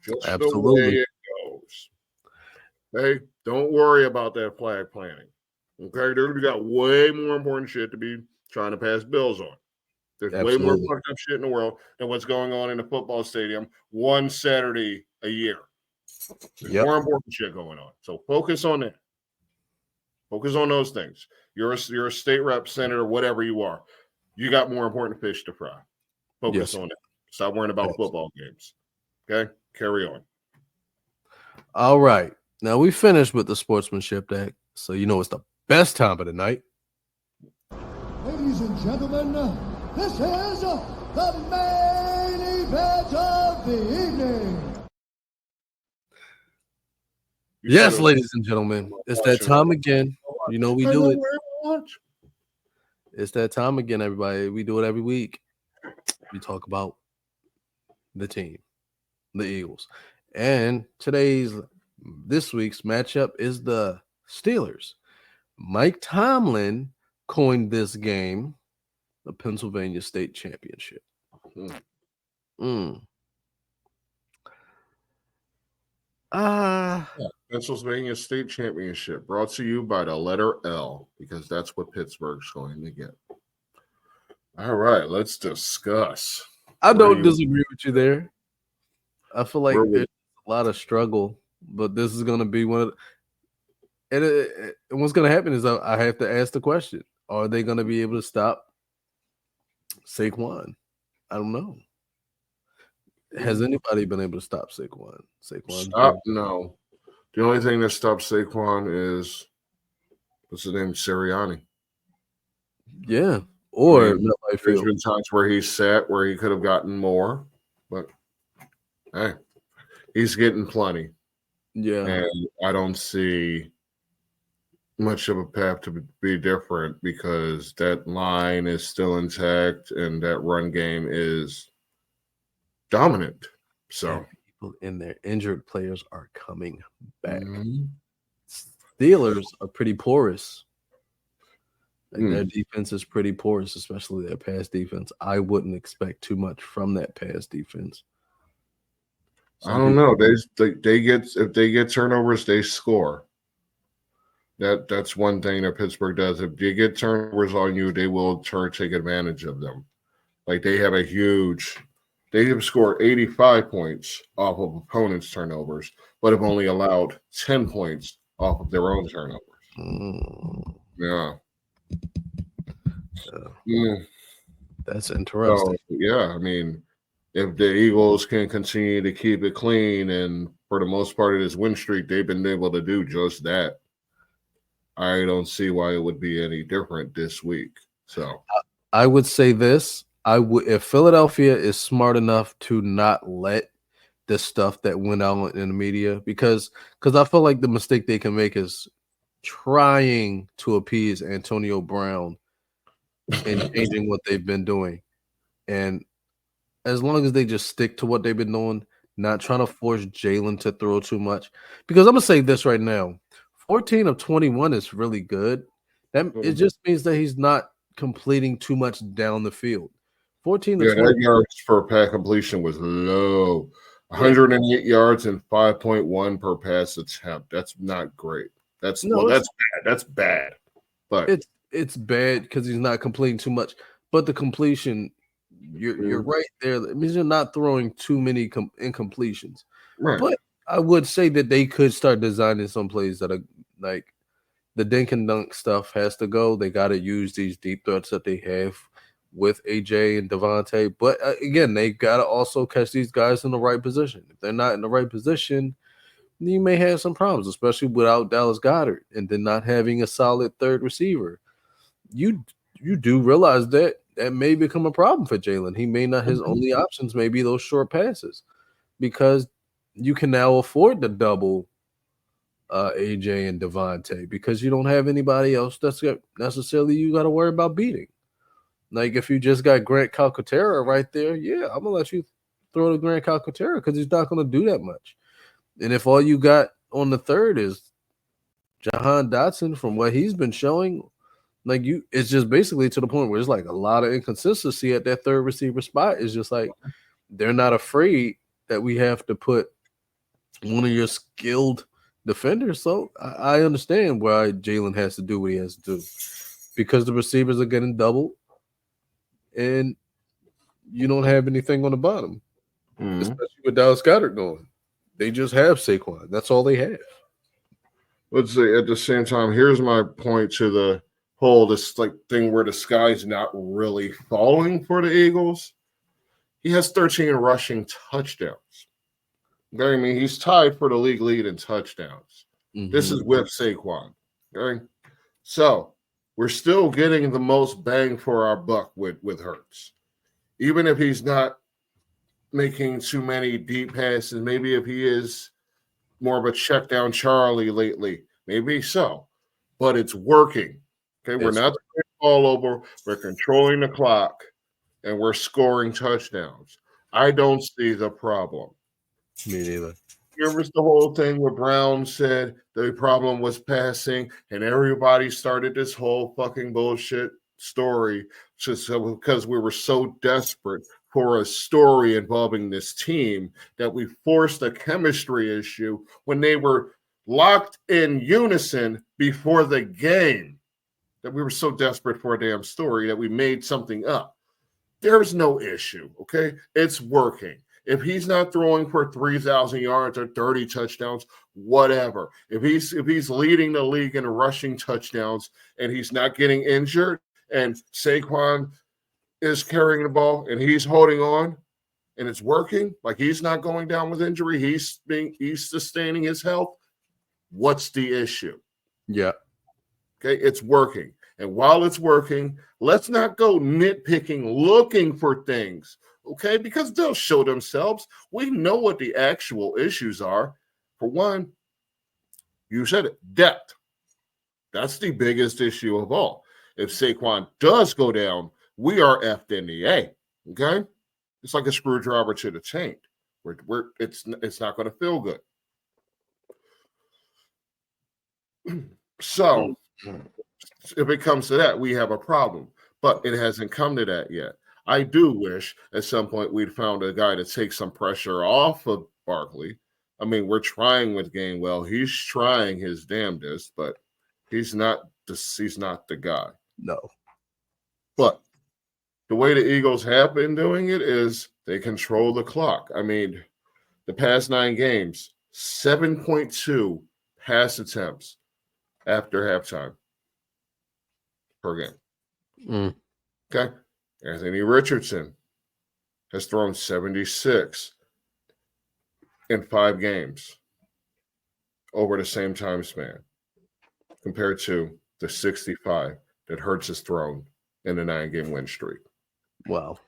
Just Absolutely. the way it goes. Hey, don't worry about that flag planting. Okay, we got way more important shit to be trying to pass bills on. There's way more fucked up shit in the world than what's going on in the football stadium one Saturday a year. There's more important shit going on. So focus on that. Focus on those things. You're a state rep, senator, whatever you are. You got more important fish to fry. Focus on that. Stop worrying about football games. Okay? Carry on. All right. Now we finished with the sportsmanship act. So you know it's the best time of the night. Ladies and gentlemen, this is the main event of the evening. You Yes, said it- ladies and gentlemen, it's that time again. You know we I do know it. where to watch. It's that time again, everybody. We do it every week. We talk about the team, the Eagles. And this week's matchup is the Steelers. Mike Tomlin coined this game the Pennsylvania State Championship. Pennsylvania State Championship brought to you by the letter L because that's what Pittsburgh's going to get. All right, let's discuss. I Where don't you- disagree with you there. I feel like Where would- there's a lot of struggle, but this is going to be one of and what's going to happen is I have to ask the question: are they going to be able to stop Saquon? I don't know. Has anybody been able to stop Saquon? Stop? No. The only thing that stops Saquon is what's his name? Sirianni. Yeah, or I mean, MetLife There's Field. been times where he's sat where he could have gotten more, but hey, he's getting plenty. Yeah, And I don't see much of a path to be different because that line is still intact and that run game is dominant. So and people and their injured players are coming back. Mhm. Steelers are pretty porous. Like Hmm. their defense is pretty porous, especially their pass defense. I wouldn't expect too much from that pass defense. I don't know. They get if they get turnovers, they score. That's one thing that Pittsburgh does. If they get turnovers on you, they will take advantage of them. Like they have scored 85 points off of opponents' turnovers, but have only allowed 10 points off of their own turnovers. Yeah. That's interesting. So, yeah, I mean, if the Eagles can continue to keep it clean and for the most part of this win streak, they've been able to do just that. I don't see why it would be any different this week. So I would say this. If Philadelphia is smart enough to not let the stuff that went out in the media, because I feel like the mistake they can make is trying to appease Antonio Brown and changing what they've been doing. And as long as they just stick to what they've been doing, not trying to force Jalen to throw too much. Because I'm gonna say this right now: 14 of 21 is really good. It just means that he's not completing too much down the field. 14 to yeah, 20. that yards per pass completion was low. 108 yards and 5.1 per pass attempt. That's not great. That's bad. That's bad. But It's bad because he's not completing too much. But the completion, you're right there. It means you're not throwing too many incompletions. right. But I would say that they could start designing some plays that are like the dink and dunk stuff has to go. They got to use these deep threats that they have with AJ and Devontae. But again, they got to also catch these guys in the right position. If they're not in the right position, you may have some problems, especially without Dallas Goedert and then not having a solid third receiver. You do realize that may become a problem for Jalen. He may not, his only options may be those short passes because you can now afford to double AJ and Devontae because you don't have anybody else that's necessarily you got to worry about beating. Like if you just got Grant Calcaterra right there, yeah, I'm gonna let you throw to Grant Calcaterra because he's not gonna do that much. And if all you got on the third is Jahan Dotson from what he's been showing, like it's just basically to the point where it's like a lot of inconsistency at that third receiver spot. It's just like they're not afraid that we have to put one of your skilled defenders. So I understand why Jalen has to do what he has to do because the receivers are getting doubled and you don't have anything on the bottom, especially with Dallas Goedert going. They just have Saquon. That's all they have. Let's say at the same time, here's my point to the whole this like thing where the sky's not really falling for the Eagles. He has 13 rushing touchdowns. I mean, he's tied for the league lead in touchdowns. This is with Saquon. Okay. So we're still getting the most bang for our buck with Hurts. even if he's not making too many deep passes, maybe if he is more of a check down Charlie lately, maybe so, but it's working. Okay, we're It's not turning the ball over, we're controlling the clock, and we're scoring touchdowns. I don't see the problem. Me neither. Here was the whole thing where Brown said the problem was passing, and everybody started this whole fucking bullshit story just because we were so desperate for a story involving this team that we forced a chemistry issue when they were locked in unison before the game, that we were so desperate for a damn story that we made something up. There's no issue, okay? It's working. If he's not throwing for 3,000 yards or 30 touchdowns, whatever. If he's leading the league in rushing touchdowns and he's not getting injured, and Saquon is carrying the ball and he's holding on and it's working, like he's not going down with injury, he's sustaining his health, what's the issue? Yeah. Okay, it's working. And while it's working, let's not go nitpicking, looking for things, okay? Because they'll show themselves. We know what the actual issues are. For one, you said it, depth. That's the biggest issue of all. If Saquon does go down, we are effed in the A, okay? It's like a screwdriver to the taint. It's not going to feel good. So if it comes to that, we have a problem, but it hasn't come to that yet. I do wish at some point we'd found a guy to take some pressure off of Barkley. I mean, we're trying with Gainwell. He's trying his damnedest, but he's not the guy. No. But the way the Eagles have been doing it is they control the clock. I mean, the past 9 games, 7.2 pass attempts after halftime per game. Okay. Anthony Richardson has thrown 76 in 5 games over the same time span compared to the 65 that Hurts has thrown in the 9-game win streak. Wow.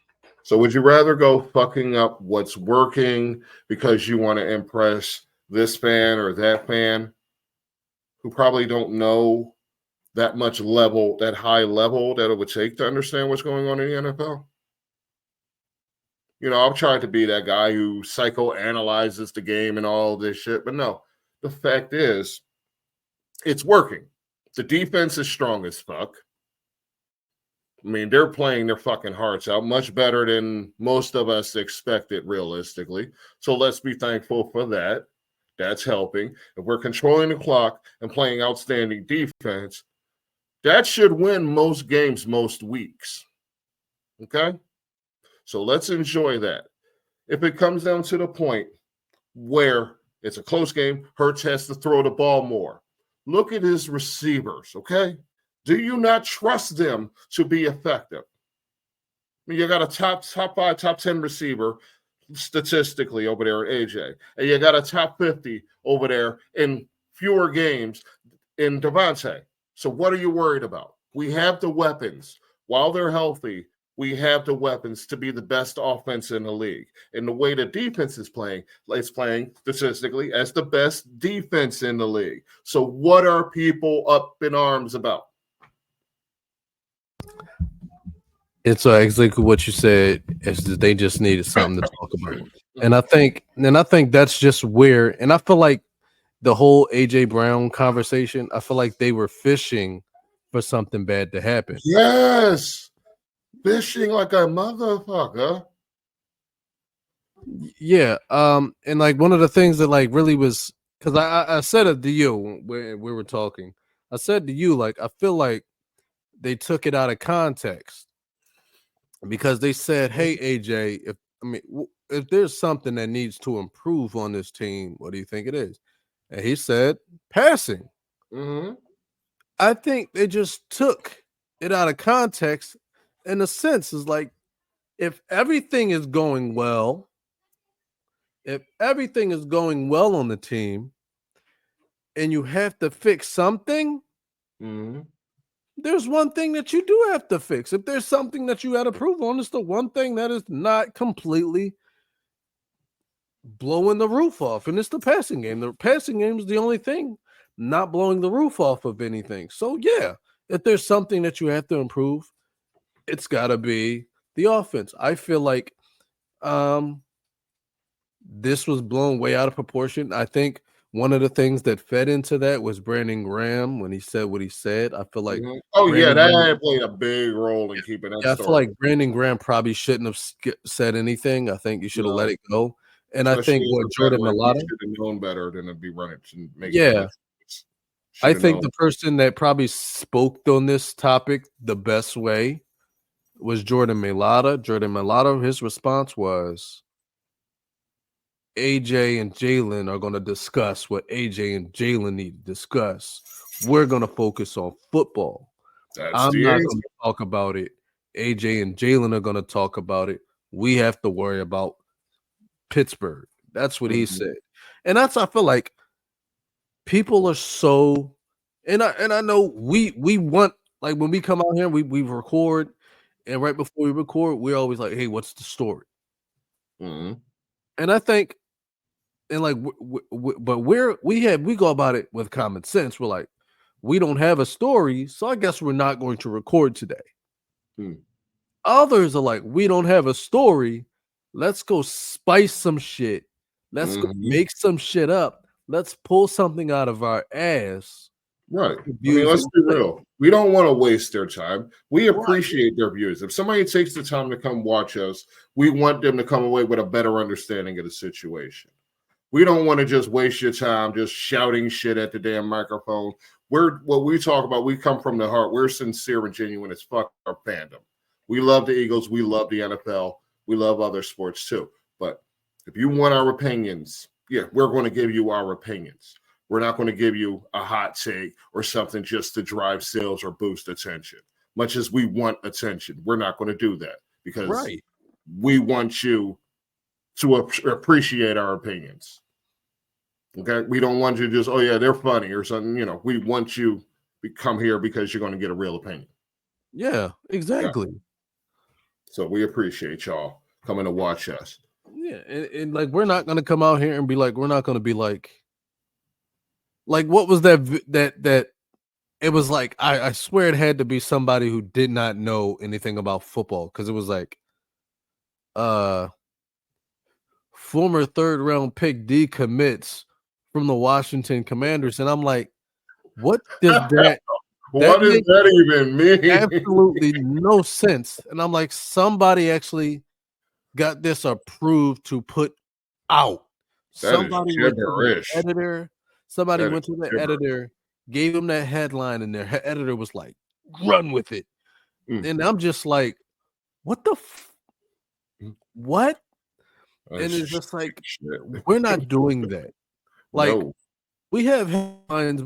So would you rather go fucking up what's working because you want to impress this fan or that fan who probably don't know that much level, that high level that it would take to understand what's going on in the NFL? You know, I've tried to be that guy who psychoanalyzes the game and all this shit, but no, the fact is it's working. The defense is strong as fuck. I mean, they're playing their fucking hearts out, much better than most of us expected realistically. So let's be thankful for that. That's helping. If we're controlling the clock and playing outstanding defense, that should win most games most weeks. Okay? So let's enjoy that. If it comes down to the point where it's a close game, Hurts has to throw the ball more. Look at his receivers, okay? Do you not trust them to be effective? I mean, you got a top 5, top 10 receiver statistically over there at AJ, and you got a top 50 over there in fewer games in Devontae. So what are you worried about? We have the weapons. While they're healthy, we have the weapons to be the best offense in the league. And the way the defense is playing, it's playing statistically as the best defense in the league. So what are people up in arms about? It's exactly what you said. Is that they just needed something to talk about, and I think that's just where. And I feel like the whole AJ Brown conversation, I feel like they were fishing for something bad to happen. Yes, fishing like a motherfucker. Yeah, and like one of the things that like really was, because I said it to you when we were talking. I said to you, like, I feel like they took it out of context. Because they said, "Hey AJ, if there's something that needs to improve on this team, what do you think it is?" And he said, "Passing." Mm-hmm. I think they just took it out of context. In a sense, is like if everything is going well on the team, and you have to fix something, there's one thing that you do have to fix. If there's something that you got to prove on, it's the one thing that is not completely blowing the roof off, and it's the passing game. The passing game is the only thing not blowing the roof off of anything. So yeah, if there's something that you have to improve, it's got to be the offense. I feel like this was blown way out of proportion. I think one of the things that fed into that was Brandon Graham when he said what he said. I feel like that Graham- had played a big role in keeping that I story. feel like Brandon Graham probably shouldn't have said anything. I think you should have let it go. And I think what Jordan Mailata should have known better than to be running and make. Yeah. I think the person that probably spoke on this topic the best way was Jordan Mailata. Jordan Mailata, his response was, AJ and Jalen are going to discuss what AJ and Jalen need to discuss. We're going to focus on football. I'm not going to talk about it. AJ and Jalen are going to talk about it. We have to worry about Pittsburgh. That's what he said. And I feel like people are so, and I know we want, like when we come out here, we record, and right before we record, we're always like, hey, what's the story? Mm-hmm. And I think, and like, but we go about it with common sense. We're like, we don't have a story, so I guess we're not going to record today. Others are like, we don't have a story. Let's go spice some shit. Let's go make some shit up. Let's pull something out of our ass. Right. I mean, let's be real. We don't want to waste their time. We appreciate their views. If somebody takes the time to come watch us, we want them to come away with a better understanding of the situation. We don't want to just waste your time just shouting shit at the damn microphone. What we talk about, we come from the heart. We're sincere and genuine as fuck our fandom. We love the Eagles. We love the NFL. We love other sports too. But if you want our opinions, yeah, we're going to give you our opinions. We're not going to give you a hot take or something just to drive sales or boost attention. Much as we want attention, we're not going to do that because we want you to appreciate our opinions. Okay? We don't want you to just, oh, yeah, they're funny or something. You know, we want you to come here because you're going to get a real opinion. Yeah, exactly. Yeah. So we appreciate y'all coming to watch us. Yeah, and like we're not going to come out here and be like, we're not going to be like what was that it was like, I swear it had to be somebody who did not know anything about football, because it was like former third round pick decommits from the Washington Commanders, and I'm like, what does that what does that even mean? Absolutely no sense. And I'm like, somebody actually got this approved to put out. Somebody went to the editor. Somebody went to the editor, gave him that headline, and their editor was like, run with it. And I'm just like, what the what? And it's just like, we're not doing that. Like, we have headlines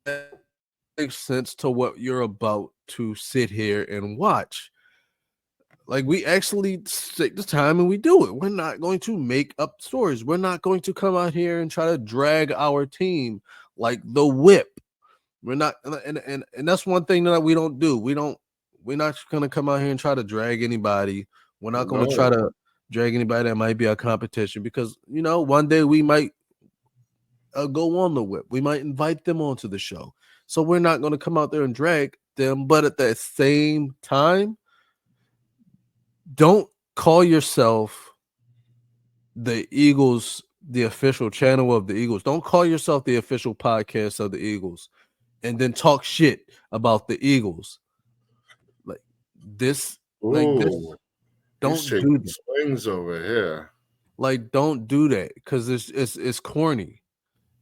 that makes sense to what you're about to sit here and watch. Like, we actually take the time and we do it. We're not going to make up stories. We're not going to come out here and try to drag our team like the whip. We're not, and that's one thing that we don't do. We're not going to come out here and try to drag anybody. We're not going to try to drag anybody that might be our competition, because, you know, one day we might go on the whip. We might invite them onto the show. So we're not going to come out there and drag them. But at that same time, don't call yourself the Eagles, the official channel of the Eagles. Don't call yourself the official podcast of the Eagles and then talk shit about the Eagles. Like this, don't do that. Swings over here. Like, don't do that, because it's corny.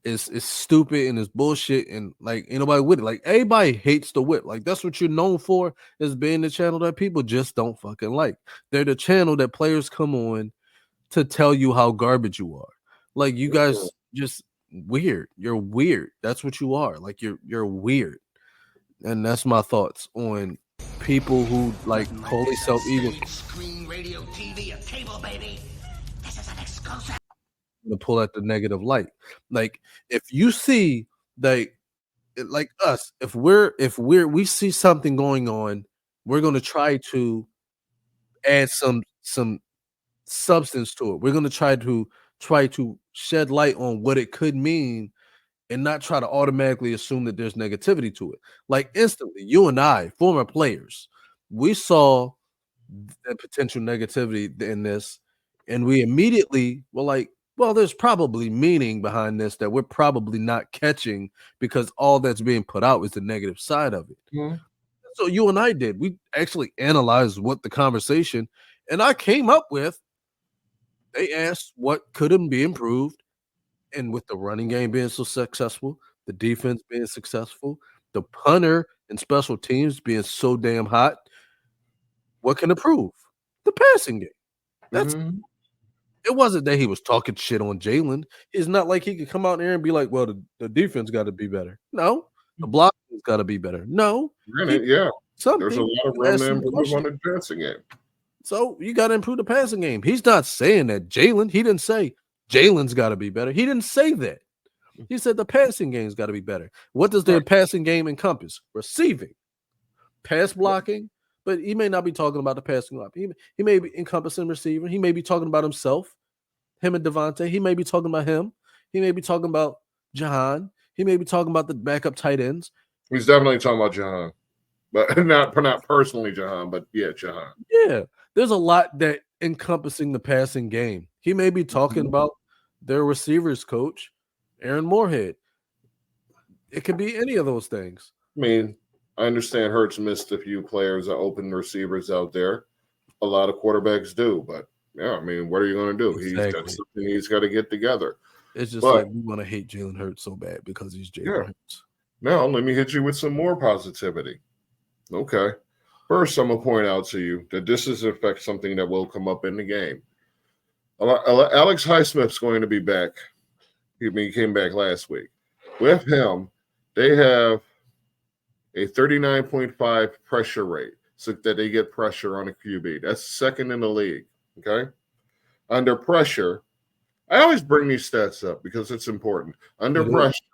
It's stupid and it's bullshit, and like ain't nobody with it. Like, everybody hates the whip. Like, that's what you're known for, is being the channel that people just don't fucking like. They're the channel that players come on to tell you how garbage you are. Like, you guys just weird. You're weird. That's what you are. Like, you're weird. And that's my thoughts on people who like call themselves Eagles. Screen, radio, TV, and cable, baby. This is an exclusive. To pull at the negative light. Like, if you see like like us, if we see something going on, we're going to try to add some substance to it. We're going to try to shed light on what it could mean and not try to automatically assume that there's negativity to it. Like instantly, you and I, former players, we saw the potential negativity in this, and we immediately were like, well, there's probably meaning behind this that we're probably not catching because all that's being put out is the negative side of it. Mhm. So you and I did. We actually analyzed what the conversation, and I came up with. They asked what couldn't be improved, and with the running game being so successful, the defense being successful, the punter and special teams being so damn hot, what can improve? The passing game. That's Mhm. it. Wasn't that he was talking shit on Jalen. It's not like he could come out there and be like, "Well, the defense got to be better." No, the blocking's got to be better. No, Granted, yeah, something. there's a lot of You room ask to him a improve question. on the passing game. So you got to improve the passing game. He's not saying that Jalen. He didn't say Jalen's got to be better. He didn't say that. He said the passing game's got to be better. What does their passing game encompass? Receiving, pass blocking, but he may not be talking about the passing block. He may be encompassing receiving. He may be talking about himself, him and Devontae. He may be talking about him. He may be talking about Jahan. He may be talking about the backup tight ends. He's definitely talking about Jahan, but not personally Jahan, but yeah, Jahan. Yeah, there's a lot that encompassing the passing game. He may be talking about their receivers coach, Aaron Moorhead. It could be any of those things. I mean, I understand Hurts missed a few players that open receivers out there. A lot of quarterbacks do, but yeah, I mean, what are you going to do? Exactly. That's something he's got to get together. It's just But- like we want to hate Jalen Hurts so bad because he's Jalen Yeah. Hurts. Now, let me hit you with some more positivity. Okay. First, I'm going to point out to you that this is, in fact, something that will come up in the game. Alex Highsmith's going to be back. He came back last week. With him, they have a 39.5 pressure rate, so that they get pressure on a QB. That's second in the league. Okay. Under pressure, I always bring these stats up because it's important. Under It is. pressure,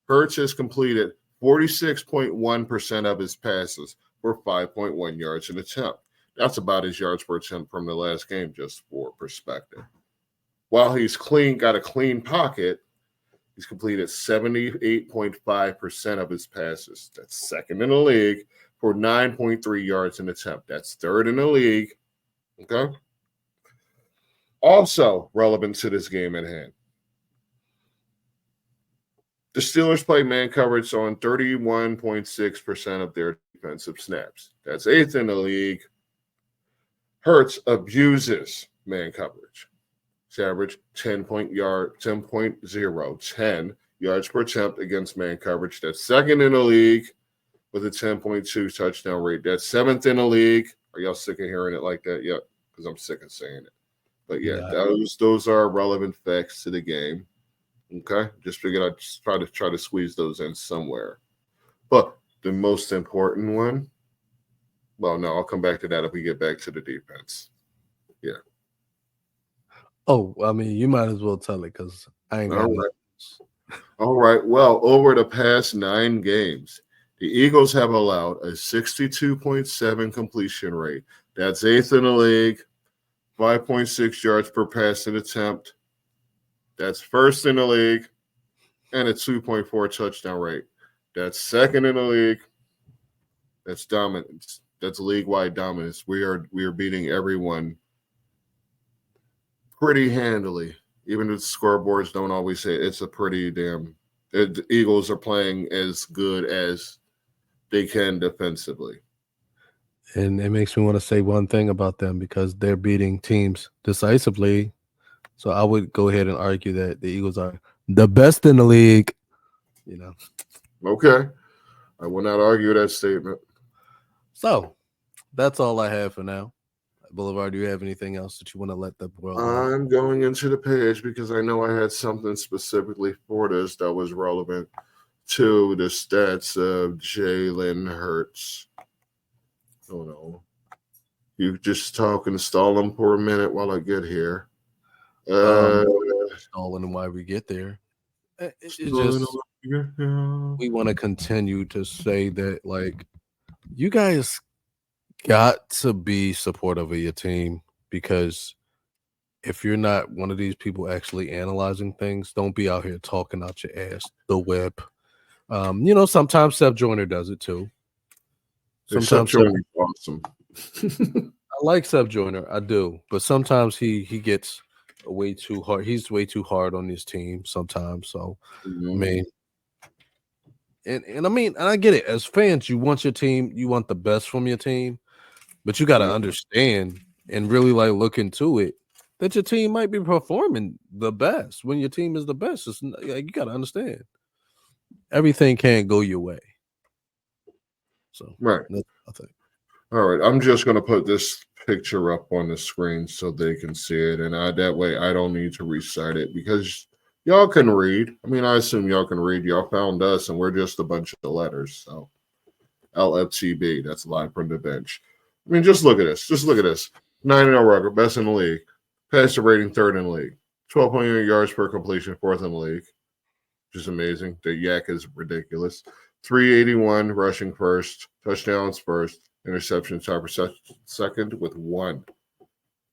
Hurts has completed 46.1% of his passes for 5.1 yards an attempt. That's about his yards per attempt from the last game, just for perspective. While he's got a clean pocket, he's completed 78.5% of his passes. That's second in the league for 9.3 yards an attempt. That's third in the league. Okay. Also relevant to this game at hand. The Steelers play man coverage on 31.6% of their defensive snaps. That's eighth in the league. Hurts abuses man coverage. It's average 10 yards per attempt against man coverage. That's second in the league with a 10.2 touchdown rate. That's seventh in the league. Are y'all sick of hearing it like that yet? Because I'm sick of saying it. But yeah, those are relevant facts to the game. Okay, just figured I'd just try to squeeze those in somewhere. But the most important one, well, no, I'll come back to that if we get back to the defense. Yeah. Oh, I mean, you might as well tell it because I ain't got All it. right. All right. Well, over the past 9 games, the Eagles have allowed a 62.7 completion rate. That's eighth in the league. 5.6 yards per passing attempt. That's first in the league, and a 2.4 touchdown rate. That's second in the league. That's dominance. That's league-wide dominance. We are beating everyone pretty handily. Even if the scoreboards don't always say it, it's a pretty damn. The Eagles are playing as good as they can defensively. And it makes me want to say one thing about them because they're beating teams decisively. So I would go ahead and argue that the Eagles are the best in the league. You know. Okay. I will not argue that statement. So that's all I have for now. Boulevard, do you have anything else that you want to let the world know? I'm going into the page because I know I had something specifically for this that was relevant to the stats of Jalen Hurts. Hold on. You just talk and stall them for a minute while I get here. Stalling and why we get there. It's just we want to continue to say that, like, you guys got to be supportive of your team, because if you're not one of these people actually analyzing things, don't be out here talking out your ass. The whip. Sometimes Seth Joyner does it too. Except Joyner's awesome. I like Seth Joyner, I do, but sometimes he gets way too hard. He's way too hard on his team sometimes. So I mean, and I mean, and I get it. As fans, you want your team, you want the best from your team, but you got to understand and really like look into it that your team might be performing the best when your team is the best. It's, like, you got to understand everything can't go your way. So right, I think. All right, I'm just going to put this picture up on the screen so they can see it, and that way I don't need to recite it because y'all can read. I mean, I assume y'all can read. Y'all found us, and we're just a bunch of letters. So LFTB, that's live from the bench. I mean, just look at this. 9-0 record, best in the league. Passer rating, third in the league. 12.8 yards per completion, fourth in the league, which is amazing. The yak is ridiculous. 381 rushing first, touchdowns first, interception tied for second with 1.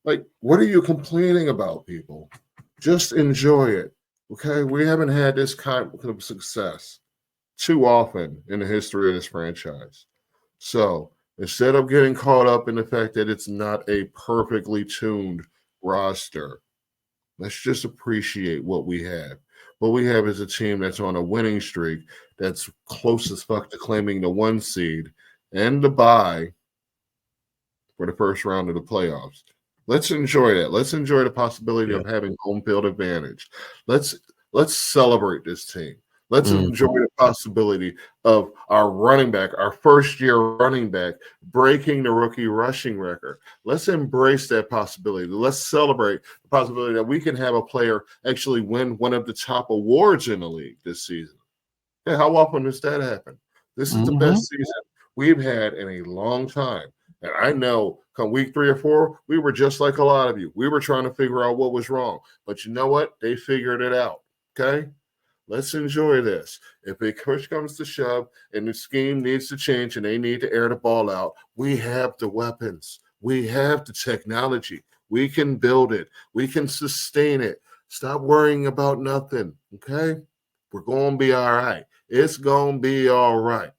Like, what are you complaining about, people? Just enjoy it, okay? We haven't had this kind of success too often in the history of this franchise. So instead of getting caught up in the fact that it's not a perfectly tuned roster, let's just appreciate what we have. What we have is a team that's on a winning streak, that's close as fuck to claiming the 1 seed and the bye for the first round of the playoffs. Let's enjoy that. Let's enjoy the possibility of having home field advantage. Let's celebrate this team. Let's enjoy the possibility of our running back, our first-year running back, breaking the rookie rushing record. Let's embrace that possibility. Let's celebrate the possibility that we can have a player actually win one of the top awards in the league this season. Yeah, how often does that happen? This is the best season we've had in a long time. And I know come week 3 or 4, we were just like a lot of you. We were trying to figure out what was wrong. But you know what? They figured it out, okay? Let's enjoy this. If a push comes to shove and the scheme needs to change and they need to air the ball out, we have the weapons. We have the technology. We can build it. We can sustain it. Stop worrying about nothing, okay? We're going to be all right. It's going to be all right.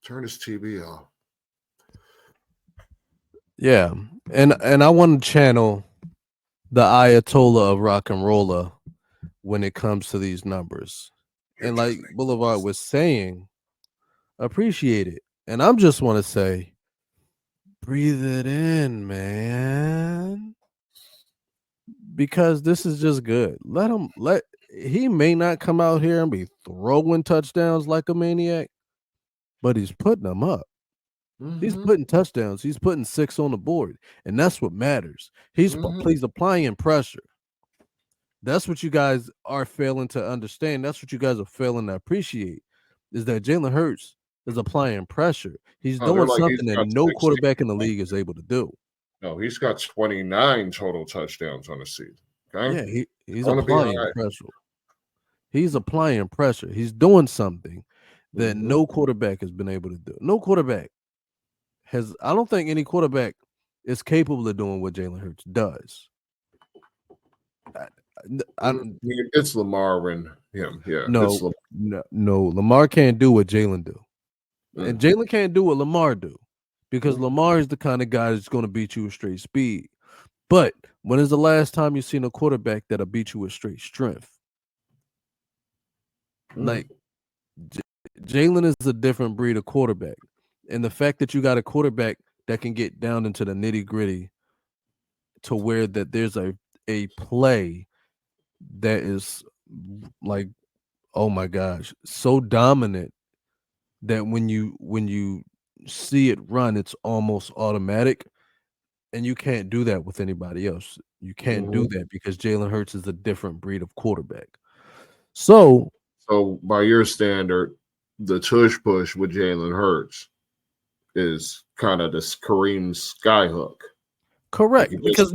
Turn this TV off. Yeah, and I want to channel the Ayatollah of rock and roller when it comes to these numbers. And like Boulevard was saying, appreciate it. And I'm just want to say, breathe it in, man. Because this is just good. He may not come out here and be throwing touchdowns like a maniac, but he's putting them up. He's putting touchdowns. He's putting 6 on the board, and that's what matters. He's applying pressure. That's what you guys are failing to understand. That's what you guys are failing to appreciate, is that Jalen Hurts is applying pressure. He's doing something that no quarterback in the league is able to do. No, he's got 29 total touchdowns on the season. Okay? Yeah, he's applying pressure. He's applying pressure. He's doing something that no quarterback has been able to do. No quarterback has. I don't think any quarterback is capable of doing what Jalen Hurts does. It's Lamar and him. Yeah. No. Lamar can't do what Jalen do, and Jalen can't do what Lamar do, because Lamar is the kind of guy that's going to beat you with straight speed. But when is the last time you've seen a quarterback that'll beat you with straight strength? Like Jalen is a different breed of quarterback, and the fact that you got a quarterback that can get down into the nitty gritty to where that there's a play that is like, oh my gosh, so dominant that when you see it run, it's almost automatic, and you can't do that with anybody else. You can't do that because Jalen Hurts is a different breed of quarterback. So by your standard, the tush push with Jalen Hurts is kind of this Kareem skyhook. Correct, because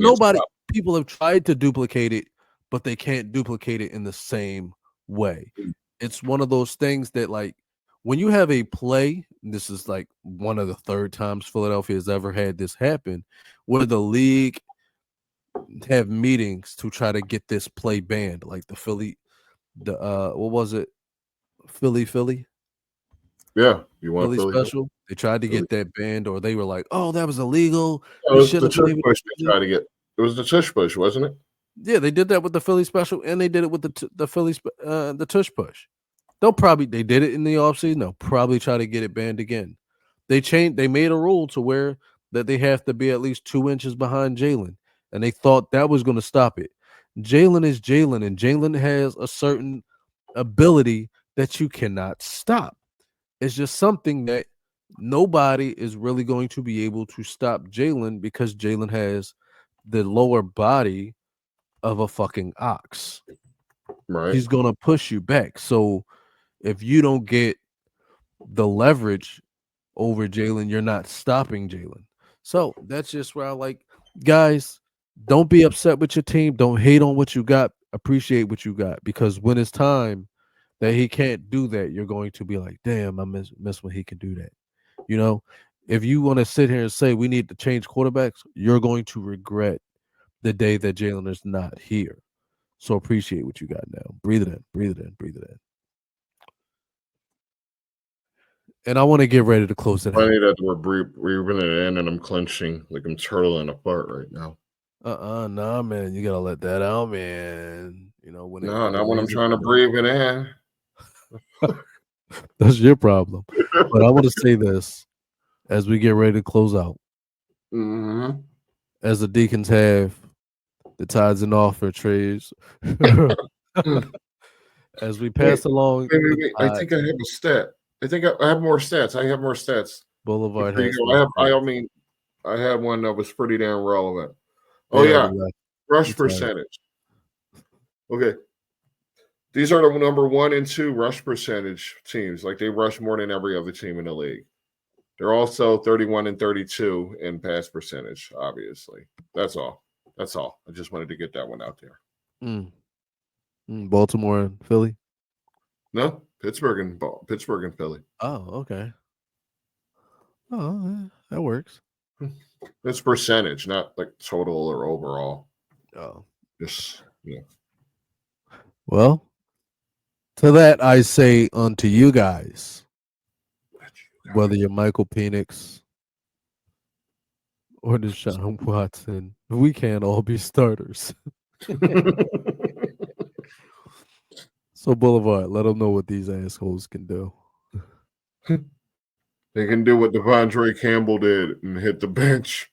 people have tried to duplicate it, but they can't duplicate it in the same way. It's one of those things that, like, when you have a play, this is like one of the third times Philadelphia has ever had this happen, where the league have meetings to try to get this play banned, like what was it? Philly Yeah, you want Philly Philly? special. They tried to get that banned, or they were like, "Oh, that was illegal. It We was the shouldn't tush have push they tried to get. It was the tush push, wasn't it? Yeah, they did that with the Philly special, and they did it with the Philly the tush push. They did it in the offseason. They'll probably try to get it banned again. They made a rule to where that they have to be at least 2 inches behind Jalen, and they thought that was going to stop it. Jalen is Jalen, and Jalen has a certain ability that you cannot stop. It's just something that nobody is really going to be able to stop Jalen, because Jalen has the lower body of a fucking ox. Right. He's gonna push you back. So if you don't get the leverage over Jalen, you're not stopping Jalen. So that's just where I like, guys, don't be upset with your team. Don't hate on what you got. Appreciate what you got, because when it's time that he can't do that, you're going to be like, damn, I miss when he can do that. You know, if you want to sit here and say we need to change quarterbacks, you're going to regret the day that Jalen is not here. So appreciate what you got now. Breathe it in, breathe it in, breathe it in. And I want to get ready to close it out. Funny that we're breathing it in and I'm clenching like I'm turtling apart right now. Nah, man, you gotta let that out, man. You know, when Not when I'm trying to breathe it in. That's your problem. But I want to say this as we get ready to close out. Mm-hmm. As the Deacons have the Tides and offer trades. As we pass along, Wait. I think I have a stat. I think I have more stats. I have more stats. Boulevard There has. you go. I had one that was pretty damn relevant. They Oh yeah, already left. rush That's right. percentage. Okay, these are the number 1 and 2 rush percentage teams. Like, they rush more than every other team in the league. They're also 31 and 32 in pass percentage. Obviously, that's all. I just wanted to get that one out there. Baltimore and Philly. No, Pittsburgh and Philly. Oh, okay. Oh, that works. It's percentage, not like total or overall. Oh, Just well, to that I say unto you guys, whether you're Michael Penix or Deshaun Watson, we can't all be starters. So Boulevard, let them know what these assholes can do. They can do what Devondre Campbell did and hit the bench.